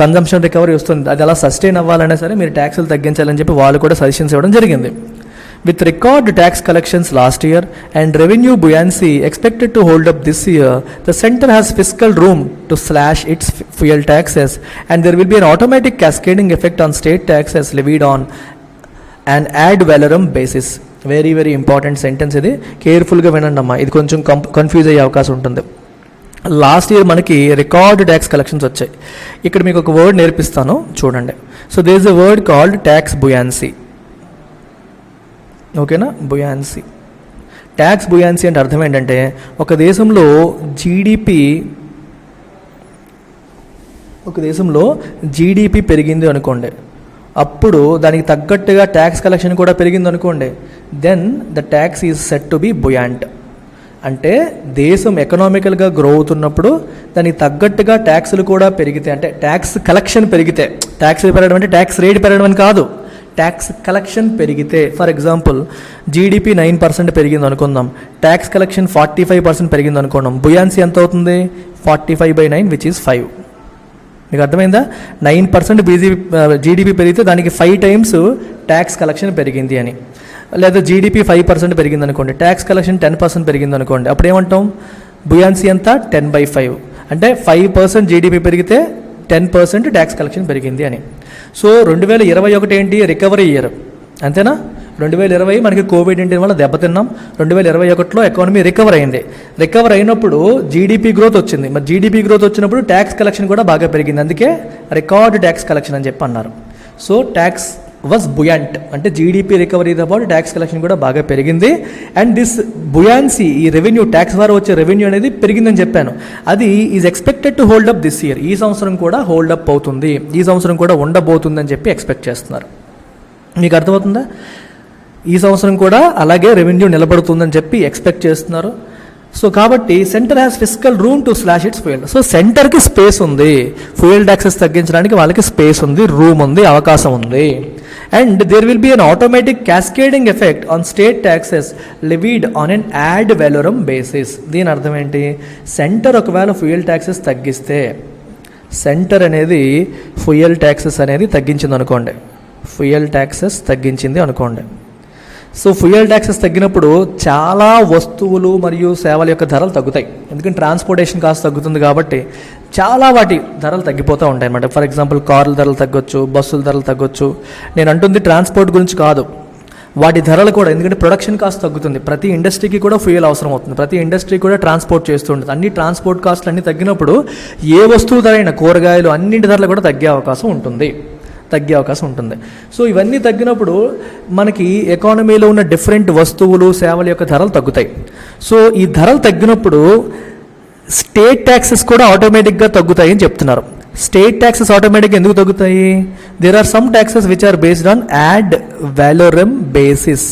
కన్జంప్షన్ రికవరీ వస్తుంది, అది అలా సస్టైన్ అవ్వాలన్నా సరే మీరు ట్యాక్సులు తగ్గించాలని చెప్పి వాళ్ళు కూడా సజెషన్స్ ఇవ్వడం జరిగింది. With record tax collections last year and revenue buoyancy expected to hold up this year, the center has fiscal room to slash its fuel taxes, and there will be an automatic cascading effect on state taxes levied on an ad valorem basis. Very very important sentence ఇది, కేర్ఫుల్గా వినండి అమ్మా, ఇది కొంచెం confuse అయ్యే అవకాశం ఉంటుంది. Last year మనకి రికార్డ్ ట్యాక్స్ కలెక్షన్స్ వచ్చాయి. ఇక్కడ మీకు ఒక వర్డ్ నేర్పిస్తాను చూడండి. So there is a word called tax buoyancy. ఓకేనా? బుయాన్సీ, ట్యాక్స్ బుయాన్సీ అంటే అర్థం ఏంటంటే ఒక దేశంలో జీడిపి పెరిగింది అనుకోండి, అప్పుడు దానికి తగ్గట్టుగా ట్యాక్స్ కలెక్షన్ కూడా పెరిగింది అనుకోండి, then the tax is set to be buoyant. అంటే దేశం ఎకనామికల్గా గ్రో అవుతున్నప్పుడు దానికి తగ్గట్టుగా ట్యాక్సులు కూడా పెరిగితే, అంటే ట్యాక్స్ కలెక్షన్ పెరిగితే, ట్యాక్స్ పెరగడం అంటే ట్యాక్స్ రేట్ పెరగడం అని కాదు, ట్యాక్స్ కలెక్షన్ పెరిగితే. ఫర్ ఎగ్జాంపుల్ జీడిపి 9% పెరిగింది అనుకుందాం, ట్యాక్స్ కలెక్షన్ 45% పెరిగింది అనుకుందాం, బుయాన్సీ ఎంత అవుతుంది? 45/9 విచ్ ఈజ్ 5. మీకు అర్థమైందా? 9% జీడిపి పెరిగితే దానికి 5 times ట్యాక్స్ కలెక్షన్ పెరిగింది అని. లేదా జీడిపి 5% పెరిగింది అనుకోండి, ట్యాక్స్ కలెక్షన్ 10% పెరిగింది అనుకోండి, అప్పుడు ఏమంటాం? బుయాన్సీ ఎంత? 10/5. అంటే 5% జీడిపి పెరిగితే 10% ట్యాక్స్ కలెక్షన్ పెరిగింది అని. సో 2021 ఏంటి, రికవరీ ఇయర్, అంతేనా? 2020 మనకి కోవిడ్-19 వల్ల దెబ్బతిన్నాం. 2021లో ఎకానమీ రికవర్ అయింది. రికవర్ అయినప్పుడు జీడిపి గ్రోత్ వచ్చింది. మరి జీడిపి గ్రోత్ వచ్చినప్పుడు ట్యాక్స్ కలెక్షన్ కూడా బాగా పెరిగింది. అందుకే రికార్డ్ ట్యాక్స్ కలెక్షన్ అని చెప్పి అన్నారు. సో ట్యాక్స్ వాజ్ బుయాంట్, అంటే జీడిపి రికవరీతో పాటు ట్యాక్స్ కలెక్షన్ కూడా బాగా పెరిగింది. అండ్ దిస్ బుయాన్సీ, ఈ రెవెన్యూ ట్యాక్స్ ద్వారా వచ్చే రెవెన్యూ అనేది పెరిగిందని చెప్పాను. అది is expected to hold up this year. ఈ సంవత్సరం కూడా హోల్డ్ అప్ అవుతుంది, ఈ సంవత్సరం కూడా ఉండబోతుందని చెప్పి ఎక్స్పెక్ట్ చేస్తున్నారు. మీకు అర్థమవుతుందా? ఈ సంవత్సరం కూడా అలాగే రెవెన్యూ నిలబడుతుందని చెప్పి ఎక్స్పెక్ట్ చేస్తున్నారు. సో కాబట్టి centre has fiscal room to slash its fuel. So సెంటర్కి స్పేస్ ఉంది, ఫ్యూయల్ ట్యాక్సెస్ తగ్గించడానికి వాళ్ళకి స్పేస్ ఉంది, రూమ్ ఉంది, అవకాశం ఉంది. And there will be an automatic cascading effect on state taxes levied on an ad valorem basis. దీని అర్థం ఏంటి? సెంటర్ ఒకవేళ ఫ్యూయల్ ట్యాక్సెస్ తగ్గిస్తే, సెంటర్ అనేది ఫ్యూయల్ ట్యాక్సెస్ అనేది తగ్గించింది అనుకోండి, ఫ్యూయల్ ట్యాక్సెస్ తగ్గించింది అనుకోండి. సో ఫ్యూయల్ ట్యాక్సెస్ తగ్గినప్పుడు చాలా వస్తువులు మరియు సేవల యొక్క ధరలు తగ్గుతాయి. ఎందుకంటే ట్రాన్స్పోర్టేషన్ కాస్ట్ తగ్గుతుంది కాబట్టి చాలా వాటి ధరలు తగ్గిపోతూ ఉంటాయి అన్నమాట. ఫర్ ఎగ్జాంపుల్ కార్ల ధరలు తగ్గొచ్చు, బస్సుల ధరలు తగ్గొచ్చు. నేను అంటుంది ట్రాన్స్పోర్ట్ గురించి కాదు, వాటి ధరలు కూడా. ఎందుకంటే ప్రొడక్షన్ కాస్ట్ తగ్గుతుంది, ప్రతి ఇండస్ట్రీకి కూడా ఫ్యూయల్ అవసరం అవుతుంది, ప్రతి ఇండస్ట్రీ కూడా ట్రాన్స్పోర్ట్ చేస్తుంటుంది. అన్ని ట్రాన్స్పోర్ట్ కాస్ట్లు అన్నీ తగ్గినప్పుడు ఏ వస్తువు ధర అయినా, కూరగాయలు అన్నింటి ధరలు కూడా తగ్గే అవకాశం ఉంటుంది. సో ఇవన్నీ తగ్గినప్పుడు మనకి ఎకానమీలో ఉన్న డిఫరెంట్ వస్తువులు సేవల యొక్క ధరలు తగ్గుతాయి. సో ఈ ధరలు తగ్గినప్పుడు స్టేట్ ట్యాక్సెస్ కూడా ఆటోమేటిక్గా తగ్గుతాయి అని చెప్తున్నారు. స్టేట్ ట్యాక్సెస్ ఆటోమేటిక్గా ఎందుకు తగ్గుతాయి? There are some taxes which are based on ad valorem basis.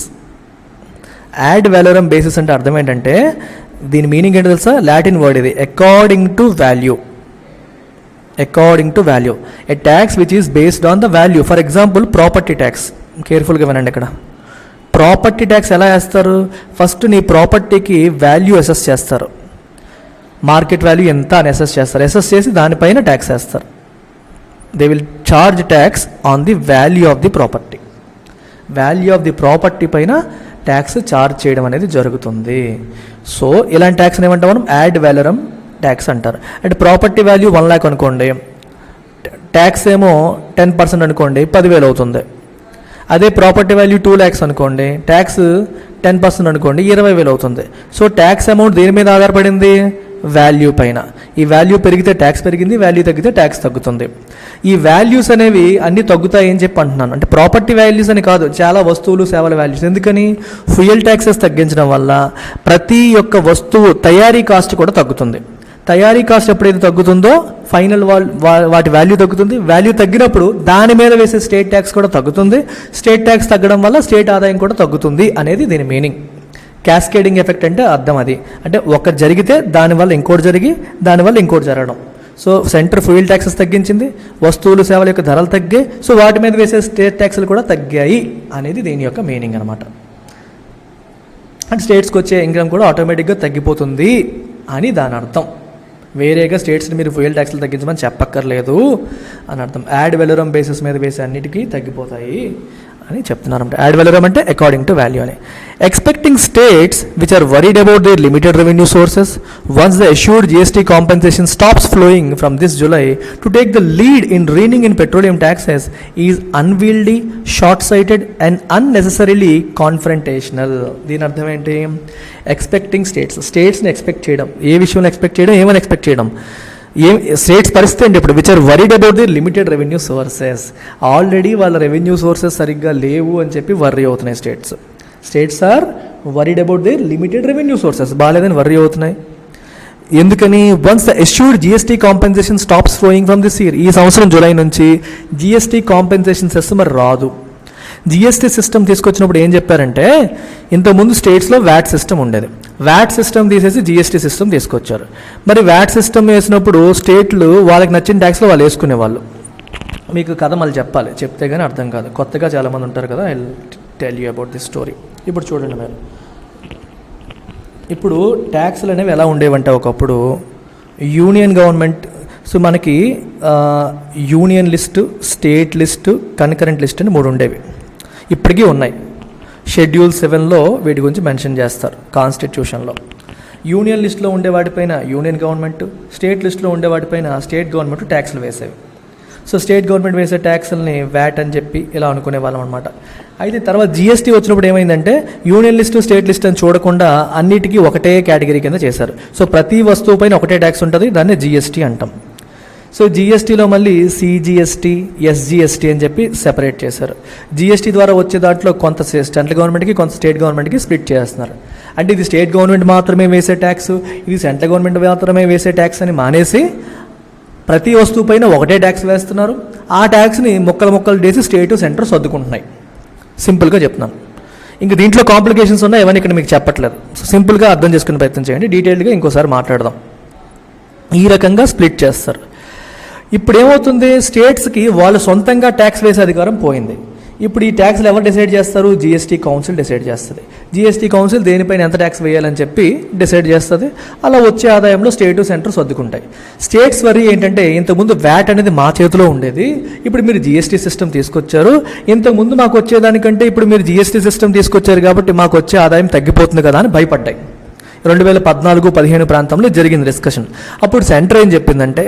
Ad valorem basis అంటే అర్థం ఏంటంటే, దీని మీనింగ్ ఏంటో తెలుసా? లాటిన్ వర్డ్ ఇది, according to value. According to value, a tax which is based on the value. For example property tax. కేర్ఫుల్గా వినండి, ఇక్కడ ప్రాపర్టీ ట్యాక్స్ ఎలా వేస్తారు? ఫస్ట్ నీ ప్రాపర్టీకి వాల్యూ అసెస్ చేస్తారు, మార్కెట్ వాల్యూ ఎంత అని అసెస్ చేస్తారు. అసెస్ చేసి దానిపైన ట్యాక్స్ వేస్తారు. They will charge tax on the value of the property. Value of the property పైన ట్యాక్స్ చార్జ్ చేయడం అనేది జరుగుతుంది. సో ఇలాంటి ట్యాక్స్ని ఏమంటాం మనం? యాడ్ వాల్యూరమ్ ట్యాక్స్ అంటారు. అంటే ప్రాపర్టీ వాల్యూ 1 lakh అనుకోండి, ట్యాక్స్ ఏమో 10% అనుకోండి, 10,000 అవుతుంది. అదే ప్రాపర్టీ వాల్యూ 2 lakhs అనుకోండి, ట్యాక్స్ 10% అనుకోండి, 20,000 అవుతుంది. సో ట్యాక్స్ అమౌంట్ దేని మీద ఆధారపడింది? వాల్యూ పైన. ఈ వాల్యూ పెరిగితే ట్యాక్స్ పెరిగింది, వాల్యూ తగ్గితే ట్యాక్స్ తగ్గుతుంది. ఈ వాల్యూస్ అనేవి అన్నీ తగ్గుతాయి అని చెప్పి అంటున్నాను. అంటే ప్రాపర్టీ వాల్యూస్ అని కాదు, చాలా వస్తువులు సేవల వాల్యూస్. ఎందుకని? ఫ్యూయల్ ట్యాక్సెస్ తగ్గించడం వల్ల ప్రతి ఒక్క వస్తువు తయారీ కాస్ట్ కూడా తగ్గుతుంది. తయారీ కాస్ట్ ఎప్పుడైతే తగ్గుతుందో ఫైనల్ వాటి వాల్యూ తగ్గుతుంది. వాల్యూ తగ్గినప్పుడు దాని మీద వేసే స్టేట్ ట్యాక్స్ కూడా తగ్గుతుంది. స్టేట్ ట్యాక్స్ తగ్గడం వల్ల స్టేట్ ఆదాయం కూడా తగ్గుతుంది అనేది దీని మీనింగ్. క్యాస్కేడింగ్ ఎఫెక్ట్ అంటే అర్థం అది. అంటే ఒకటి జరిగితే దానివల్ల ఇంకోటి జరిగి దానివల్ల ఇంకోటి జరగడం. సో సెంటర్ ఫ్యూయల్ ట్యాక్సెస్ తగ్గించింది, వస్తువులు సేవల యొక్క ధరలు తగ్గాయి, సో వాటి మీద వేసే స్టేట్ ట్యాక్స్లు కూడా తగ్గాయి అనేది దీని యొక్క మీనింగ్ అనమాట. అంటే స్టేట్స్కి వచ్చే ఇన్కమ్ కూడా ఆటోమేటిక్గా తగ్గిపోతుంది అని దాని అర్థం. వేరేగా స్టేట్స్ని మీరు ఫ్యూయల్ ట్యాక్స్లు తగ్గించమని చెప్పక్కర్లేదు అని అర్థం. యాడ్ వాల్యూరమ్ బేసిస్ మీద వేసే అన్నిటికీ తగ్గిపోతాయి అని చెప్తున్నారు. యాడ్ వాల్యూరమ్ అంటే అకార్డింగ్ టు వాల్యూ అని. Expecting states which are worried about their limited revenue sources once the assured GST compensation stops flowing from this July to take the lead in reining in petroleum taxes is unwieldy, short sighted and unnecessarily confrontational. దీని అర్థం ఏంటి? Expecting స్టేట్స్ని expect చేయడం. ఏ విషయంలో expect చేయడం? ఏమని expect చేయడం? States పరిస్థితి ఏంటి ఇప్పుడు? Which are worried about the limited revenue sources. Already వాళ్ళ రెవెన్యూ సోర్సెస్ సరిగ్గా లేవు అని చెప్పి వర్రీ అవుతున్నాయి states are worried about the limited revenue sources. బాగాలేదని వర్రీ అవుతున్నాయి. ఎందుకని? Once the assured GST compensation stops flowing from this year. ఈ సంవత్సరం జూలై నుంచి GST కాంపెన్సేషన్ సెస్ మరి రాదు. GST సిస్టమ్ తీసుకొచ్చినప్పుడు ఏం చెప్పారంటే, ఇంతకుముందు స్టేట్స్లో వ్యాట్ సిస్టమ్ ఉండేది, వ్యాట్ సిస్టమ్ తీసేసి GST సిస్టమ్ తీసుకొచ్చారు. మరి వ్యాట్ సిస్టమ్ వేసినప్పుడు స్టేట్లు వాళ్ళకి నచ్చిన ట్యాక్స్లో వాళ్ళు వేసుకునేవాళ్ళు. మీకు కథ మళ్ళీ చెప్పాలి, చెప్తే కానీ అర్థం కాదు. కొత్తగా చాలామంది ఉంటారు కదా, I tell you about this story. ఇప్పుడు చూడండి మీరు, ఇప్పుడు ట్యాక్స్లు అనేవి ఎలా ఉండేవంటే ఒకప్పుడు యూనియన్ గవర్నమెంట్. సో మనకి union list, state list, concurrent list అని 3 ఉండేవి. ఇప్పటికీ ఉన్నాయి. షెడ్యూల్ 7లో వీటి గురించి మెన్షన్ చేస్తారు కాన్స్టిట్యూషన్లో. యూనియన్ లిస్టులో ఉండే వాటిపైన యూనియన్ గవర్నమెంట్, స్టేట్ లిస్టులో ఉండే వాటిపైన స్టేట్ గవర్నమెంట్ ట్యాక్స్లు వేసేవి. సో స్టేట్ గవర్నమెంట్ వేసే ట్యాక్స్లని వ్యాట్ అని చెప్పి ఇలా అనుకునే వాళ్ళం అనమాట. అయితే తర్వాత జిఎస్టీ వచ్చినప్పుడు ఏమైందంటే యూనియన్ లిస్టు స్టేట్ లిస్ట్ అని చూడకుండా అన్నిటికీ ఒకటే కేటగిరీ కింద చేశారు. సో ప్రతి వస్తువు పైన ఒకటే ట్యాక్స్ ఉంటుంది, దాన్ని జిఎస్టీ అంటాం. సో జిఎస్టీలో మళ్ళీ సిజిఎస్టీ, ఎస్జిఎస్టీ అని చెప్పి సెపరేట్ చేశారు. జిఎస్టీ ద్వారా వచ్చే దాంట్లో కొంత సెంట్రల్ గవర్నమెంట్కి, కొంత స్టేట్ గవర్నమెంట్కి స్ప్లిట్ చేస్తున్నారు. అంటే ఇది స్టేట్ గవర్నమెంట్ మాత్రమే వేసే ట్యాక్స్, ఇది సెంట్రల్ గవర్నమెంట్ మాత్రమే వేసే ట్యాక్స్ అని మానేసి ప్రతి వస్తువు పైన ఒకటే ట్యాక్స్ వేస్తున్నారు. ఆ ట్యాక్స్ని ముక్కలు చేసి స్టేటు సెంటర్ సర్దుకుంటున్నాయి. సింపుల్గా చెప్తున్నాను. ఇంక దీంట్లో కాంప్లికేషన్స్ ఉన్నాయి, ఎవరిని ఇక్కడ మీకు చెప్పట్లేదు. సో సింపుల్గా అర్థం చేసుకునే ప్రయత్నం చేయండి. డీటెయిల్డ్గా ఇంకోసారి మాట్లాడదాం. ఈ రకంగా స్ప్లిట్ చేస్తారు. ఇప్పుడు ఏమవుతుంది, స్టేట్స్కి వాళ్ళు సొంతంగా ట్యాక్స్ వేసే అధికారం పోయింది. ఇప్పుడు ఈ ట్యాక్స్లు ఎవరు డిసైడ్ చేస్తారు? జిఎస్టీ కౌన్సిల్ డిసైడ్ చేస్తుంది. జిఎస్టీ కౌన్సిల్ దేనిపైన ఎంత ట్యాక్స్ వేయాలని చెప్పి డిసైడ్ చేస్తుంది. అలా వచ్చే ఆదాయంలో స్టేటు సెంటర్ సర్దుకుంటాయి. స్టేట్స్ వరీ ఏంటంటే ఇంతకుముందు వ్యాట్ అనేది మా చేతిలో ఉండేది, ఇప్పుడు మీరు జిఎస్టీ సిస్టమ్ తీసుకొచ్చారు, ఇంతకుముందు మాకు వచ్చేదానికంటే ఇప్పుడు మీరు జిఎస్టీ సిస్టమ్ తీసుకొచ్చారు కాబట్టి మాకు వచ్చే ఆదాయం తగ్గిపోతుంది కదా అని భయపడ్డాయి. 2014-15 ప్రాంతంలో జరిగింది డిస్కషన్. అప్పుడు సెంటర్ ఏం చెప్పిందంటే,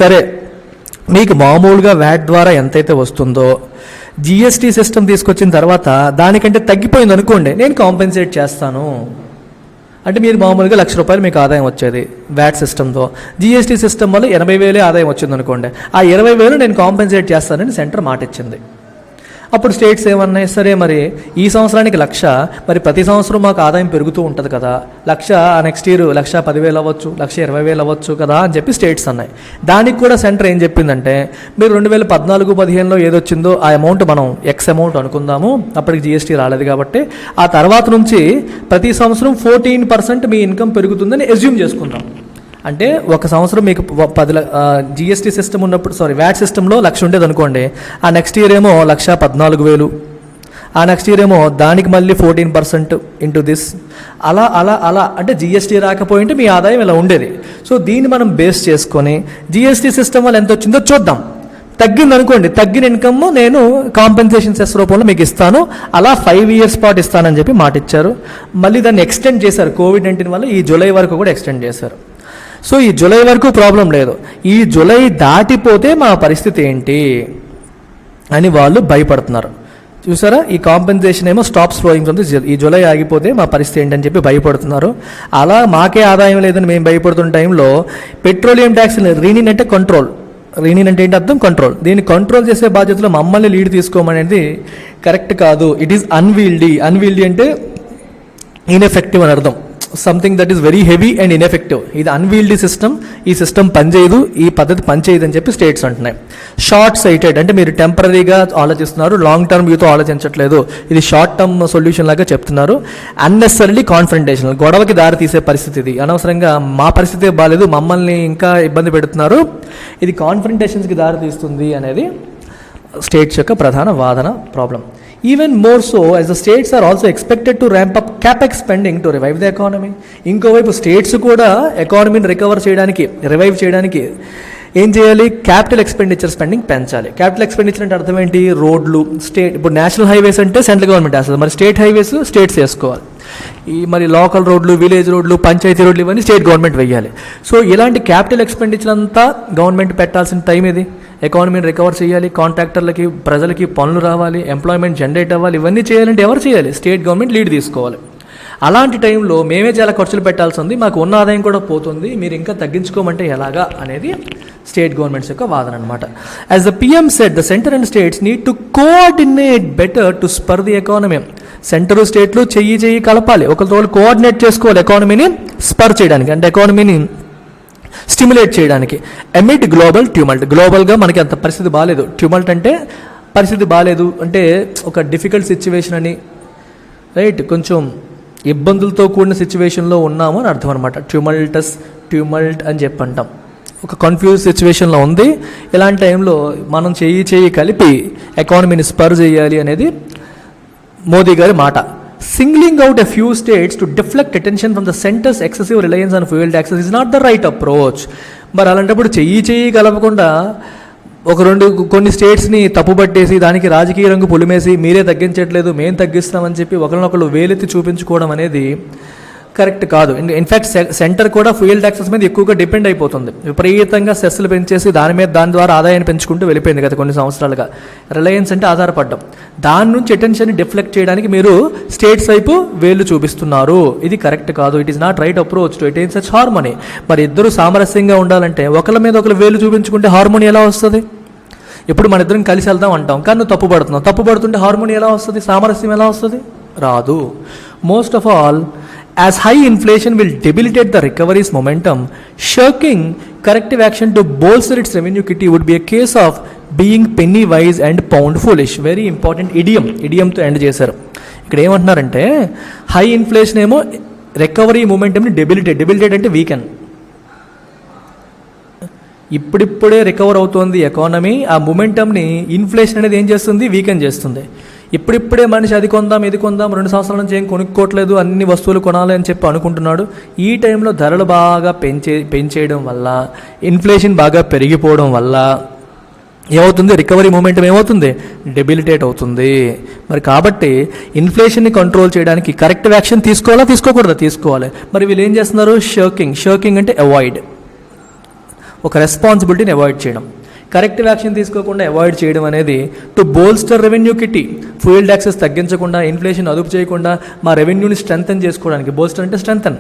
సరే మీకు మామూలుగా వ్యాట్ ద్వారా ఎంతైతే వస్తుందో జిఎస్టీ సిస్టమ్ తీసుకొచ్చిన తర్వాత దానికంటే తగ్గిపోయింది అనుకోండి, నేను కాంపెన్సేట్ చేస్తాను. అంటే మీరు మామూలుగా ₹1,00,000 మీకు ఆదాయం వచ్చేది వ్యాట్ సిస్టమ్తో, జిఎస్టీ సిస్టమ్ వల్ల 80,000 ఆదాయం వచ్చింది అనుకోండి, ఆ 20,000 నేను కాంపెన్సేట్ చేస్తానని సెంటర్ మాట ఇచ్చింది. అప్పుడు స్టేట్స్ ఏమన్నాయి, సరే మరి ఈ సంవత్సరానికి 1,00,000, మరి ప్రతి సంవత్సరం మాకు ఆదాయం పెరుగుతూ ఉంటుంది కదా, 1,00,000 నెక్స్ట్ ఇయర్ 1,10,000 అవ్వచ్చు, 1,20,000 అవ్వచ్చు కదా అని చెప్పి స్టేట్స్ అన్నాయి. దానికి కూడా సెంటర్ ఏం చెప్పిందంటే, మీరు 2014-15లో ఏదొచ్చిందో ఆ అమౌంట్ మనం ఎక్స్ అమౌంట్ అనుకుందాము, అప్పటికి జిఎస్టీ రాలేదు కాబట్టి, ఆ తర్వాత నుంచి ప్రతి సంవత్సరం 14% మీ ఇన్కమ్ పెరుగుతుందని అజ్యూమ్ చేసుకుందాం. అంటే ఒక సంవత్సరం మీకు 10 జిఎస్టీ సిస్టమ్ ఉన్నప్పుడు, వ్యాట్ సిస్టంలో 1,00,000 ఉండేది అనుకోండి, ఆ నెక్స్ట్ ఇయర్ ఏమో 1,14,000, ఆ నెక్స్ట్ ఇయర్ ఏమో దానికి మళ్ళీ 14% ఇంటూ దిస్, అలా అలా అలా అంటే జిఎస్టీ రాకపోయింటే మీ ఆదాయం ఇలా ఉండేది. సో దీన్ని మనం బేస్ చేసుకొని జిఎస్టీ సిస్టమ్ వల్ల ఎంత వచ్చిందో చూద్దాం. తగ్గింది అనుకోండి, తగ్గిన ఇన్కమ్ నేను కాంపెన్సేషన్ సెస్ రూపంలో మీకు ఇస్తాను, అలా 5 years పాటు ఇస్తానని చెప్పి మాట ఇచ్చారు. మళ్ళీ దాన్ని ఎక్స్టెండ్ చేశారు. కోవిడ్-19 వల్ల ఈ జూలై వరకు కూడా ఎక్స్టెండ్ చేశారు. సో ఈ జూలై వరకు ప్రాబ్లం లేదు, ఈ జూలై దాటిపోతే మా పరిస్థితి ఏంటి అని వాళ్ళు భయపడుతున్నారు. చూసారా, ఈ కాంపెన్సేషన్ ఏమో స్టాప్స్ ఫ్లోయింగ్ ఫ్రమ్ దిస్, ఈ జూలై ఆగిపోతే మా పరిస్థితి ఏంటని చెప్పి భయపడుతున్నారు. అలా మాకే ఆదాయం లేదని మేము భయపడుతున్న టైంలో పెట్రోలియం ట్యాక్స్ రీనిన్ అంటే కంట్రోల్, రీనిన్ అంటే ఏంటి అర్థం, కంట్రోల్, దీన్ని కంట్రోల్ చేసే బాధ్యతలో మమ్మల్ని లీడ్ తీసుకోమనేది కరెక్ట్ కాదు. It is unwieldy. అన్వీల్డీ అంటే ఇన్ఎఫెక్టివ్ అని అర్థం, something that is very heavy and ineffective. ఇది అన్వీల్డీ సిస్టమ్, ఈ సిస్టమ్ పనిచేయదు, ఈ పద్ధతి పనిచేయదు అని చెప్పి స్టేట్స్ అంటున్నాయి. షార్ట్ సైటెడ్ అంటే మీరు టెంపరీగా ఆలోచిస్తున్నారు, లాంగ్ టర్మ్ వ్యూతో ఆలోచించట్లేదు, ఇది షార్ట్ టర్మ్ సొల్యూషన్ లాగా చెప్తున్నారు. అన్నెసరీలీ కాన్ఫ్రంటేషనల్, గొడవకి దారి తీసే పరిస్థితి ఇది. అనవసరంగా మా పరిస్థితి బాగాలేదు, మమ్మల్ని ఇంకా ఇబ్బంది పెడుతున్నారు, ఇది కాన్ఫ్రంటేషన్స్కి దారి తీస్తుంది అనేది స్టేట్స్ యొక్క ప్రధాన వాదన, problem. Even more so as the states are also expected to ramp up capex spending to revive the economy. ఇంకోవైపు స్టేట్స్ కూడా ఎకానమీని రివైవ్ చేయడానికి ఏం చేయాలి, క్యాపిటల్ ఎక్స్పెండిచర్ స్పెండింగ్ పెంచాలి. క్యాపిటల్ ఎక్స్పెండిచర్ అంటే అర్థం ఏంటి, రోడ్లు, స్టేట్, ఇప్పుడు నేషనల్ హైవేస్ అంటే సెంట్రల్ గవర్నమెంట్ వేస్తుంది, మరి స్టేట్ హైవేస్ స్టేట్స్ వేసుకోవాలి. ఈ మరి లోకల్ రోడ్లు, విలేజ్ రోడ్లు, పంచాయతీ రోడ్లు ఇవన్నీ స్టేట్ గవర్నమెంట్ వేయాలి. సో ఇలాంటి క్యాపిటల్ ఎక్స్పెండిచర్ అంతా గవర్నమెంట్ పెట్టాల్సిన టైం ఇది. ఎకానమీని రికవర్ చేయాలి, కాంట్రాక్టర్లకి, ప్రజలకి పనులు రావాలి, ఎంప్లాయ్మెంట్ జనరేట్ అవ్వాలి, ఇవన్నీ చేయాలంటే ఎవరు చేయాలి, స్టేట్ గవర్నమెంట్ లీడ్ తీసుకోవాలి. అలాంటి టైంలో మేమే చాలా ఖర్చులు పెట్టాల్సి ఉంది, మాకు ఉన్న ఆదాయం కూడా పోతుంది, మీరు ఇంకా తగ్గించుకోమంటే ఎలాగా అనేది స్టేట్ గవర్నమెంట్స్ యొక్క వాదన అనమాట. As the PM said, the centre and states need to coordinate better to spur the economy. Centre స్టేట్లు చెయ్యి కలపాలి, ఒకరితో కోఆర్డినేట్ చేసుకోవాలి ఎకానమీని స్పర్ చేయడానికి, అంటే ఎకానమీని స్టిమ్యులేట్ చేయడానికి. అమిడ్ గ్లోబల్ ట్యూమల్ట్, గ్లోబల్గా మనకి అంత పరిస్థితి బాగాలేదు, ట్యూమల్ట్ అంటే పరిస్థితి బాగాలేదు అంటే ఒక డిఫికల్ట్ సిచ్యువేషన్ అని, రైట్, కొంచెం ఇబ్బందులతో కూడిన సిచ్యువేషన్లో ఉన్నాము అని అర్థం అనమాట. ట్యూమల్ట్ అని చెప్పి అంటాం, ఒక కన్ఫ్యూజ్ సిచ్యువేషన్లో ఉంది. ఇలాంటి టైంలో మనం చెయ్యి కలిపి ఎకానమీని స్పర్ చేయాలి అనేది మోదీ గారి మాట. Singling out a few states to deflect attention from the centre's excessive reliance on fuel taxes is not the right approach. మరి అలాంటప్పుడు చెయ్యి కలపకుండా కొన్ని స్టేట్స్ని తప్పుపట్టేసి దానికి రాజకీయ రంగు పులిమేసి మీరే తగ్గించట్లేదు మేము తగ్గిస్తామని చెప్పి ఒకరినొకరు వేలెత్తి చూపించుకోవడం అనేది కరెక్ట్ కాదు. ఇన్ఫ్యాక్ట్ సెంటర్ కూడా ఫ్యూయల్ ట్యాక్సెస్ మీద ఎక్కువగా డిపెండ్ అయిపోతుంది. విపరీతంగా సెస్సులు పెంచేసి దాని ద్వారా ఆదాయాన్ని పెంచుకుంటూ వెళ్ళిపోయింది గత కొన్ని సంవత్సరాలుగా. రిలయన్స్ అంటే ఆధారపడ్డం, దాని నుంచి అటెన్షన్ని డిఫ్లెక్ట్ చేయడానికి మీరు స్టేట్స్ వైపు వేళ్ళు చూపిస్తున్నారు. ఇది కరెక్ట్ కాదు. It is not right approach to attain such harmony. మరి ఇద్దరు సామరస్యంగా ఉండాలంటే ఒకళ్ళ మీద ఒకరు వేలు చూపించుకుంటే హార్మోనీ ఎలా వస్తుంది? ఇప్పుడు మన ఇద్దరం కలిసి వెళ్దాం అంటాం, కానీ నువ్వు తప్పు పడుతుంటే హార్మోనీ ఎలా వస్తుంది? సామరస్యం ఎలా వస్తుంది? రాదు. Most of all, as high inflation will debilitate the recovery's momentum, shirking corrective action to bolster its revenue kitty would be a case of being penny wise and pound foolish. Very important idiom తో end చేశారు. ఇక్కడ ఏమంటున్నారంటే high inflation ఏమో recovery మూమెంటంని debilitate అంటే weaken. ఇప్పుడిప్పుడే recover అవుతోంది economy, ఆ మూమెంటంని inflation అనేది ఏం చేస్తుంది? వీకెన్ చేస్తుంది. ఇప్పుడిప్పుడే మనిషి అది కొందాం ఇది కొందాం, 2 సంవత్సరాల నుంచి ఏం కొనుక్కోవట్లేదు, అన్ని వస్తువులు కొనాలి అని చెప్పి అనుకుంటున్నాడు. ఈ టైంలో ధరలు బాగా పెంచేయడం వల్ల, ఇన్ఫ్లేషన్ బాగా పెరిగిపోవడం వల్ల ఏమవుతుంది? రికవరీ మూమెంటం ఏమవుతుంది? డెబిలిటేట్ అవుతుంది. మరి కాబట్టి ఇన్ఫ్లేషన్ని కంట్రోల్ చేయడానికి కరెక్టివ్ యాక్షన్ తీసుకోవాలా తీసుకోకూడదా? తీసుకోవాలి. మరి వీళ్ళు ఏం చేస్తున్నారు? షర్కింగ్ అంటే అవాయిడ్, ఒక రెస్పాన్సిబిలిటీని అవాయిడ్ చేయడం. కరెక్టివ్ యాక్షన్ తీసుకోకుండా అవాయిడ్ చేయడం అనేది to bolster revenue kitty, fuel taxes తగ్గించకుండా, ఇన్ఫ్లేషన్ అదుపు చేయకుండా మా రెవెన్యూని స్ట్రెంథన్ చేసుకోవడానికి, బోల్స్టర్ అంటే స్ట్రెంథన్,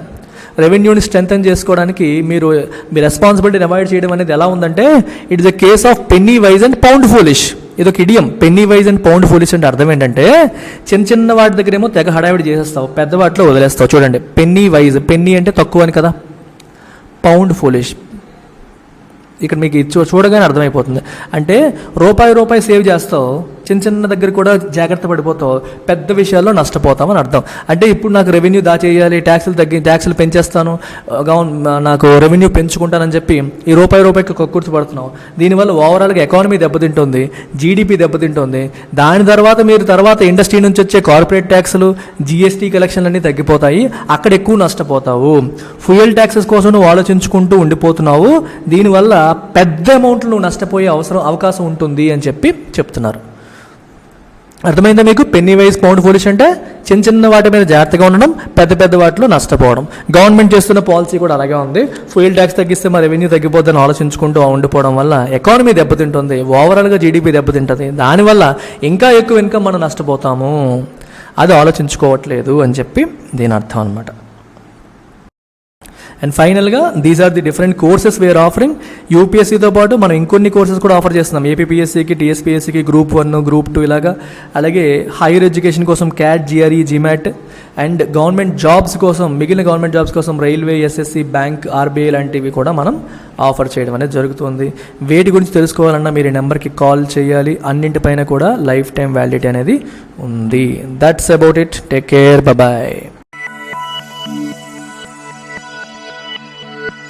రెవెన్యూని స్ట్రెంథన్ చేసుకోవడానికి మీరు మీ రెస్పాన్సిబిలిటీని అవాయిడ్ చేయడం అనేది ఎలా ఉందంటే it is a case of penny wise and pound foolish. ఇదొక idiom. Penny wise and pound foolish అంటే అర్థం ఏంటంటే చిన్న వాటి దగ్గర ఏమో తెగ హడావిడి చేసేస్తావు, పెద్ద వాటిలో వదిలేస్తావు. చూడండి, పెన్నీ వైజ్, పెన్నీ అంటే తక్కువ అని కదా, పౌండ్ ఫూలిష్. ఇక్కడ మీకు చూడగానే అర్థమైపోతుంది. అంటే రూపాయి సేవ్ చేస్తావు, చిన్న దగ్గర కూడా జాగ్రత్త పడిపోతావు, పెద్ద విషయాల్లో నష్టపోతామని అర్థం. అంటే ఇప్పుడు నాకు రెవెన్యూ దాచేయాలి, ట్యాక్సులు పెంచేస్తాను, నాకు రెవెన్యూ పెంచుకుంటానని చెప్పి ఈ రూపాయికి కక్కుర్తి పడుతున్నావు. దీనివల్ల ఓవరాల్గా ఎకానమీ దెబ్బతింటుంది, జీడిపి దెబ్బతింటుంది. దాని తర్వాత ఇండస్ట్రీ నుంచి వచ్చే కార్పొరేట్ ట్యాక్సులు, జిఎస్టీ కలెక్షన్లు అన్నీ తగ్గిపోతాయి, అక్కడ ఎక్కువ నష్టపోతావు. ఫ్యూయల్ ట్యాక్సెస్ కోసం నువ్వు ఆలోచించుకుంటూ ఉండిపోతున్నావు, దీనివల్ల పెద్ద అమౌంట్లు నువ్వు నష్టపోయే అవకాశం ఉంటుంది అని చెప్తున్నారు. అర్థమైందా మీకు? పెన్నీ వైజ్ పౌండ్ ఫూలిష్ అంటే చిన్న వాటి మీద జాగ్రత్తగా ఉండడం, పెద్ద వాటిలో నష్టపోవడం. గవర్నమెంట్ చేస్తున్న పాలసీ కూడా అలాగే ఉంది. ఫ్యూయల్ ట్యాక్స్ తగ్గిస్తే మా రెవెన్యూ తగ్గిపోద్దని ఆలోచించుకుంటూ ఉండిపోవడం వల్ల ఎకానమీ దెబ్బతింటుంది, ఓవరాల్గా జీడిపి దెబ్బతింటుంది. దానివల్ల ఇంకా ఎక్కువ ఇన్కమ్ మనం నష్టపోతాము, అది ఆలోచించుకోవట్లేదు అని చెప్పి దీని అర్థం అనమాట. అండ్ ఫైనల్గా these are the different courses we're offering. యూపీఎస్సీతో పాటు మనం ఇంకొన్ని కోర్సెస్ కూడా ఆఫర్ చేస్తున్నాం. ఏపీపీఎస్సీకి, టీఎస్పీఎస్సీకి, గ్రూప్ 1, గ్రూప్ 2 ఇలాగా. అలాగే హైయర్ ఎడ్యుకేషన్ కోసం cat, GRE, GMAT. And government jobs కోసం, మిగిలిన గవర్నమెంట్ జాబ్స్ కోసం రైల్వే, ఎస్ఎస్సి, బ్యాంక్, ఆర్బీఐ లాంటివి కూడా మనం ఆఫర్ చేయడం అనేది జరుగుతుంది. వేటి గురించి తెలుసుకోవాలన్నా మీరు ఈ నెంబర్కి కాల్ చేయాలి. అన్నింటిపైన కూడా లైఫ్ టైం వ్యాలిడిటీ అనేది ఉంది. That's about it. Take care. Bye.